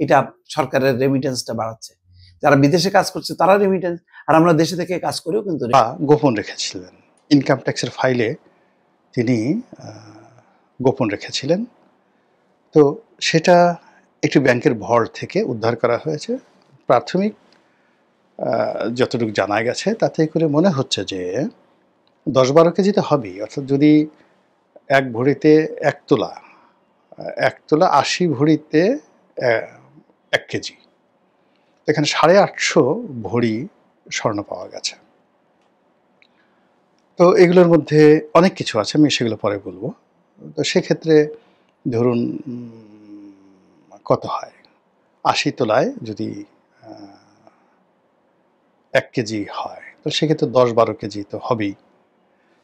এটা সরকারের রেমিটেন্সটা বাড়াচ্ছে। যারা বিদেশে কাজ করছে তারা রেমিটেন্স, আর আমরা দেশে থেকে কাজ করেও কিন্তু গোপন রেখেছিলেন। ইনকাম ট্যাক্সের ফাইলে তিনি গোপন রেখেছিলেন। তো সেটা একটি ব্যাংকের ভল্ট থেকে উদ্ধার করা হয়েছে। প্রাথমিক যতটুকু জানা গেছে তাতে করে মনে হচ্ছে যে 10-12 কেজি তো হবেই, অর্থাৎ যদি এক ভরিতে 1 তোলা, 1 তোলা 80 ভরিতে 1 কেজি, এখানে 850 ভরি স্বর্ণ পাওয়া গেছে। তো এগুলোর মধ্যে অনেক কিছু আছে, আমি সেগুলো পরে বলবো। তো সেক্ষেত্রে ধরুন কত হয়, 80 তোলায় যদি 1 কেজি হয়, তো সেক্ষেত্রে 10-12 কেজি তো হবেই।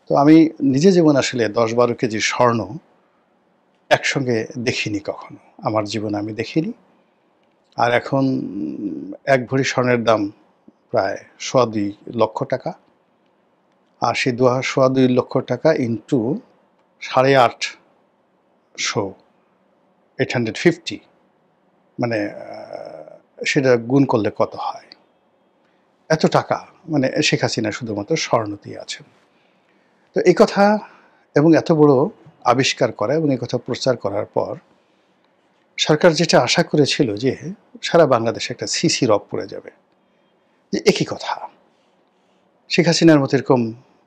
তো আমি নিজে যেমন আসলে 10-12 কেজি স্বর্ণ একসঙ্গে দেখিনি কখনো, আমার জীবনে আমি দেখিনি। আর এখন 1 ভরি স্বর্ণের দাম প্রায় 2.25 লক্ষ টাকা, আর সেই 2.25 লক্ষ টাকা ইন্টু 850, মানে সেটা গুণ করলে কত হয়, এত টাকা মানে শেখ হাসিনা শুধুমাত্র স্বর্ণ দিয়ে আছেন। তো এই কথা এবং এত বড় আবিষ্কার করা এবং এই কথা প্রচার করার পর সরকার যেটা আশা করেছিল যে সারা বাংলাদেশে একটা সিসি রব পড়ে যাবে, যে একই কথা, শেখ হাসিনার মতো এরকম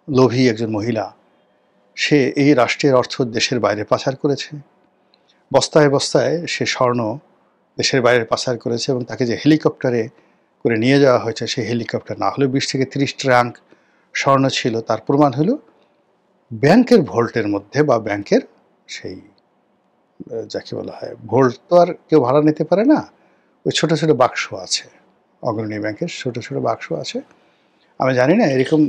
লোভী একজন মহিলা, সে এই রাষ্ট্রের অর্থ দেশের বাইরে পাচার করেছে, বস্তায় বস্তায় সে স্বর্ণ দেশের বাইরে পাচার করেছে, এবং তাকে যে হেলিকপ্টারে করে নিয়ে যাওয়া হয়েছে, সেই হেলিকপ্টার না হলেও 20 থেকে 30 ট্রাঙ্ক স্বর্ণ ছিল। তার প্রমাণ হলো ব্যাংকের ভল্টের মধ্যে, বা ব্যাংকের সেই যাকে বলা হয় ভল্ট, তো আর কেউ ভাড়া নিতে পারে না, ওই ছোটো ছোটো বাক্স আছে, অগ্রণী ব্যাংকের ছোটো ছোটো বাক্স আছে। আমি জানি না এরকম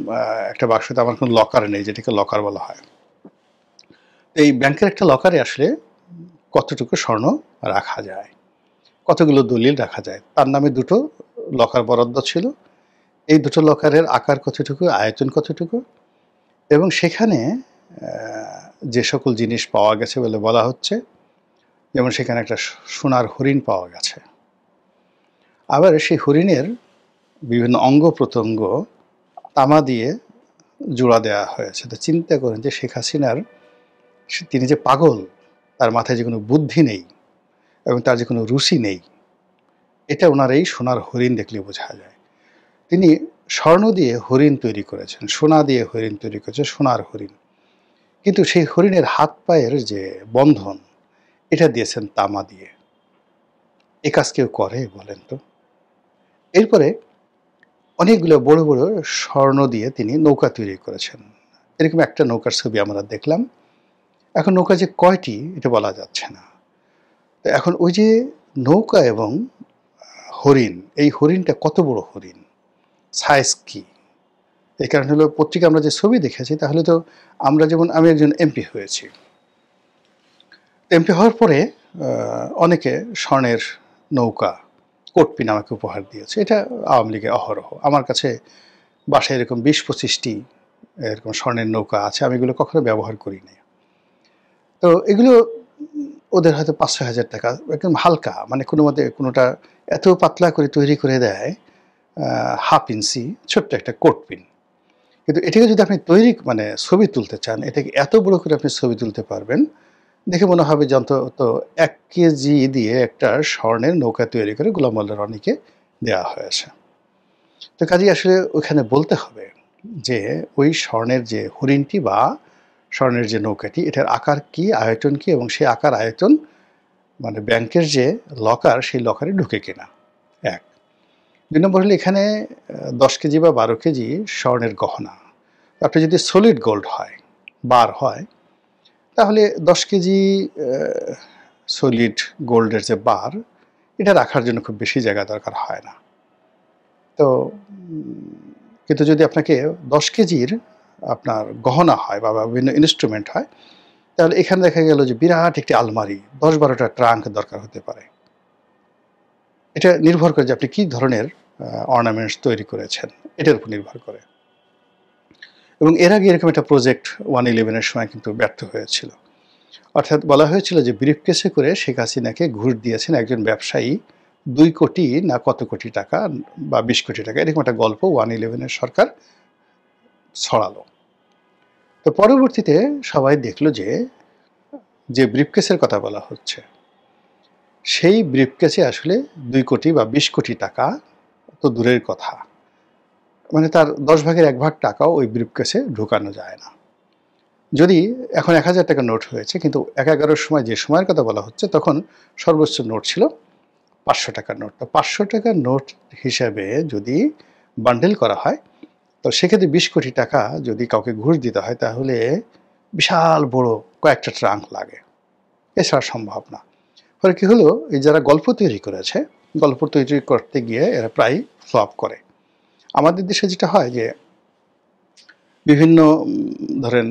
একটা বাক্সতে আমার কোনো লকার নেই, যেটাকে লকার বলা হয়। এই ব্যাংকের একটা লকারে আসলে কতটুকু স্বর্ণ রাখা যায়, কতগুলো দলিল রাখা যায়, তার নামে 2টো লকার বরাদ্দ ছিল। এই 2টো লকারের আকার কতটুকু, আয়তন কতটুকু, এবং সেখানে যে সকল জিনিস পাওয়া গেছে বলে বলা হচ্ছে, যেমন সেখানে একটা সোনার হরিণ পাওয়া গেছে, আবার সেই হরিণের বিভিন্ন অঙ্গ প্রত্যঙ্গ তামা দিয়ে জোড়া দেওয়া হয়েছে। তো চিন্তা করেন যে শেখ হাসিনার, তিনি যে পাগল, তার মাথায় যে কোনো বুদ্ধি নেই এবং তার যে কোনো রুচি নেই, এটা ওনার এই সোনার হরিণ দেখলে বোঝা যায়। তিনি স্বর্ণ দিয়ে হরিণ তৈরি করেছেন, সোনা দিয়ে হরিণ তৈরি করেছেন, সোনার হরিণ, কিন্তু সেই হরিণের হাত পায়ের যে বন্ধন, এটা দিয়েছেন তামা দিয়ে। এ কাজ কেউ করে বলেন তো? এরপরে অনেকগুলো বড় বড় স্বর্ণ দিয়ে তিনি নৌকা তৈরি করেছেন। এরকম একটা নৌকার ছবি আমরা দেখলাম। এখন নৌকা যে কয়টি এটা বলা যাচ্ছে না। তো এখন ওই যে নৌকা এবং হরিণ, এই হরিণটা কত বড় হরিণ, সাইজ কি, এই কারণে হলো পত্রিকা আমরা যে ছবি দেখেছি, তাহলে তো আমরা যেমন, আমি একজন এমপি হয়েছি, এমপি হওয়ার পরে অনেকে স্বর্ণের নৌকা, কোটপিন আমাকে উপহার দিয়েছে। এটা আওয়ামী লীগে অহরহ। আমার কাছে বাসায় এরকম 20-25টি এরকম স্বর্ণের নৌকা আছে, আমি এগুলো কখনো ব্যবহার করি না। তো এগুলো ওদের হয়তো 5-6 হাজার টাকা, একদম হালকা, মানে কোনো মতে কোনোটা এত পাতলা করে তৈরি করে দেয়, 1/2 ইঞ্চি ছোট্ট একটা কোটপিন। কিন্তু এটাকে যদি আপনি তৈরি মানে ছবি তুলতে চান, এটাকে এত বড় করে আপনি ছবি তুলতে পারবেন দেখে মনে হবে যে অন্তত 1 কেজি দিয়ে একটা স্বর্ণের নৌকা তৈরি করে গোলাম মোল্লা রনিকে দেওয়া হয়েছে। তো কাজেই আসলে ওখানে বলতে হবে যে ওই স্বর্ণের যে হরিণটি বা স্বর্ণের যে নৌকাটি, এটার আকার কি, আয়তন কি, এবং সেই আকার আয়তন মানে ব্যাংকের যে লকার, সেই লকারে ঢুকে কিনা। 1। 2 নম্বর হলো এখানে 10 কেজি বা 12 কেজি স্বর্ণের গহনা। আপনি যদি সলিড গোল্ড হয়, বার হয়, তাহলে 10 কেজি সলিড গোল্ডের যে বার, এটা রাখার জন্য খুব বেশি জায়গা দরকার হয় না। তো কিন্তু যদি আপনাকে 10 কেজির আপনার গহনা হয় বা বিভিন্ন ইনস্ট্রুমেন্ট হয়, তাহলে এখানে দেখা গেল যে বিরাট একটি আলমারি, 10-12টা ট্রাঙ্ক দরকার হতে পারে। এটা নির্ভর করে যে আপনি কী ধরনের অর্নামেন্টস তৈরি করেছেন, এটার উপর নির্ভর করে। এবং এর আগে এরকম একটা প্রজেক্ট 111-এর সময় কিন্তু ব্যর্থ হয়েছিল। অর্থাৎ বলা হয়েছিল যে ব্রিফকেসে করে শেখ হাসিনাকে ঘুষ দিয়েছেন একজন ব্যবসায়ী 2 কোটি না কত কোটি টাকা বা 20 কোটি টাকা, এরকম একটা গল্প 111-এর সরকার ছড়ালো। তো পরবর্তীতে সবাই দেখলো যে ব্রিফকেসের কথা বলা হচ্ছে, সেই ব্রিফকেসে আসলে 2 কোটি বা 20 কোটি টাকা তো দূরের কথা, মানে তার 10 ভাগের 1 ভাগ টাকাও ওই ব্রিফকেসে ঢুকানো যায় না। যদি এখন 1000 টাকার নোট হয়েছে, কিন্তু 11-এর সময় যে সময়ের কথা বলা হচ্ছে, তখন সর্বোচ্চ নোট ছিল 500 টাকার নোট। তো 500 টাকার নোট হিসাবে যদি বান্ডেল করা হয়, তো সেক্ষেত্রে 20 কোটি টাকা যদি কাউকে ঘুষ দিতে হয়, তাহলে বিশাল বড় কয়েকটা ট্রাঙ্ক লাগে, এছাড়া সম্ভব না। ফলে কী হলো, এই যারা গল্প তৈরি করেছে, গল্প তৈরি করতে গিয়ে এরা প্রায় ফ্লপ করে। আমাদের দেশে যেটা হয় যে বিভিন্ন ধরেন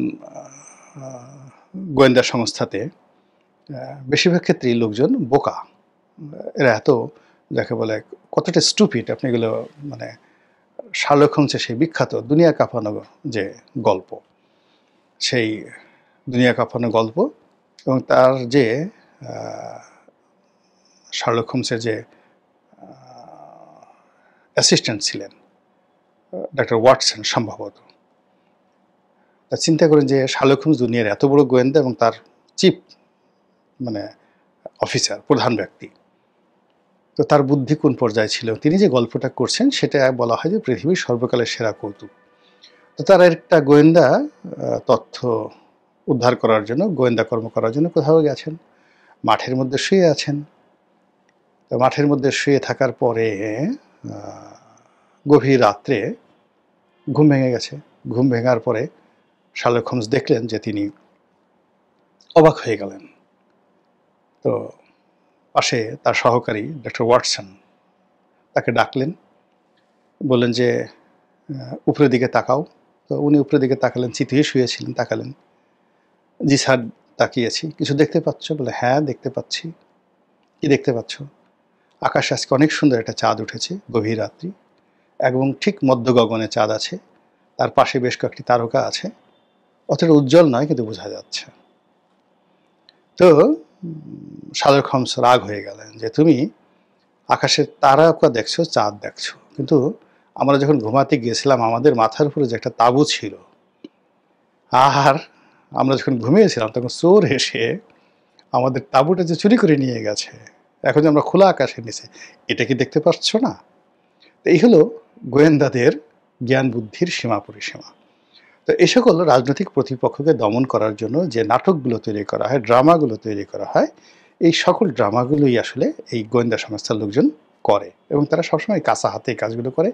গোয়েন্দা সংস্থাতে বেশিরভাগ ক্ষেত্রেই লোকজন বোকা, এরা এত যাকে বলে কতটা স্টুপিড, আপনি এগুলো মানে শার্লক হোমসের সেই বিখ্যাত দুনিয়া কাঁপানো যে গল্প, সেই দুনিয়া কাঁপানো গল্প, এবং তার যে শার্লক হোমসের যে অ্যাসিস্ট্যান্ট ছিলেন ডক্টর ওয়াটসন সম্ভবত, তা চিন্তা করেন যে শার্লক হোমস দুনিয়ার এত বড় গোয়েন্দা এবং তার চিফ মানে অফিসার, প্রধান ব্যক্তি, তো তার বুদ্ধি কোন পর্যায়ে ছিল। তিনি যে গল্পটা করছেন সেটা বলা হয় যে পৃথিবীর সর্বকালের সেরা কৌতুক। তো তার একটা গোয়েন্দা তথ্য উদ্ধার করার জন্য, গোয়েন্দা কর্ম করার জন্য কোথাও গেছেন, মাঠের মধ্যে শুয়ে আছেন। তো মাঠের মধ্যে শুয়ে থাকার পরে গভীর রাত্রে ঘুম ভেঙে গেছে। ঘুম ভেঙার পরে শার্লক হোমস দেখলেন যে তিনি অবাক হয়ে গেলেন। তো পাশে তার সহকারী ডক্টর ওয়াটসন তাকে ডাকলেন, বললেন যে উপরের দিকে তাকাও। তো উনি উপরের দিকে তাকালেন, চিতিয়ে শুয়েছিলেন, তাকালেন। জি স্যার, তাকিয়েছি। কিছু দেখতে পাচ্ছ? বলে হ্যাঁ দেখতে পাচ্ছি। কি দেখতে পাচ্ছ? আকাশে আজকে অনেক সুন্দর একটা চাঁদ উঠেছে, গভীর রাত্রি, এবং ঠিক মধ্য গগনে চাঁদ আছে, তার পাশে বেশ কয়েকটি তারকা আছে, অতটা উজ্জ্বল নয় কিন্তু বোঝা যাচ্ছে। তো শার্লক হোমস রাগ হয়ে গেলেন যে তুমি আকাশের তারকা দেখছো, চাঁদ দেখছো, কিন্তু আমরা যখন ঘুমাতে গিয়েছিলাম আমাদের মাথার উপরে যে একটা তাঁবু ছিল, আর আমরা যখন ঘুমিয়েছিলাম তখন চোর এসে আমাদের তাঁবুটা যে চুরি করে নিয়ে গেছে, এখন যে আমরা খোলা আকাশের নিচে, এটা কি দেখতে পাচ্ছ না? এই হলো গোয়েন্দাদের জ্ঞান বুদ্ধির সীমা পরিসীমা। তো এই সকল রাজনৈতিক প্রতিপক্ষকে দমন করার জন্য যে নাটকগুলো তৈরি করা হয়, ড্রামাগুলো তৈরি করা হয়, এই সকল ড্রামাগুলোই আসলে এই গোয়েন্দা সংস্থার লোকজন করে, এবং তারা সবসময় কাঁচা হাতে এই কাজগুলো করে।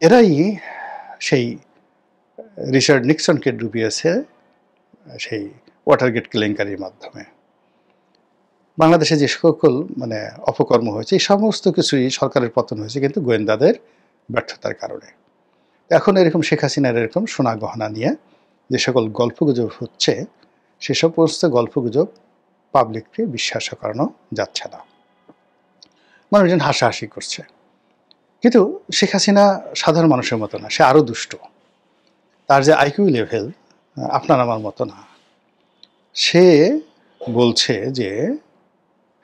এরাই সেই রিচার্ড নিক্সনকে ডুবিয়েছে সেই ওয়াটারগেট কেলেঙ্কারির মাধ্যমে। বাংলাদেশে যে সকল মানে অপকর্ম হয়েছে, এই সমস্ত কিছুই সরকারের পতন হয়েছে কিন্তু গোয়েন্দাদের ব্যর্থতার কারণে। এখন এরকম শেখ হাসিনার এরকম সোনা গহনা নিয়ে যে সকল গল্পগুজব হচ্ছে, সে সমস্ত গল্পগুজব পাবলিককে বিশ্বাস করানো যাচ্ছে না। মানুষজন হাসাহাসি করছে, কিন্তু শেখ হাসিনা সাধারণ মানুষের মতো না, সে আরও দুষ্ট। তার যে আইকিউ লেভেল আপনার আমার মতো না। সে বলছে যে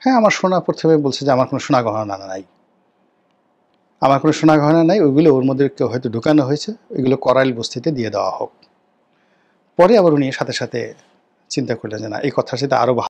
হ্যাঁ আমার সোনা, প্রথমে বলছে যে আমার কোনো সোনা গহনা নাই, আমার কোনো সোনা গহনা নাই, ওইগুলো ওর মধ্যে কেউ হয়তো ঢুকানো হয়েছে, ওইগুলো করাইল বস্তিতে দিয়ে দেওয়া হোক। পরে আবার উনি সাথে সাথে চিন্তা করলেন যে না, এই কথার সাথে আরও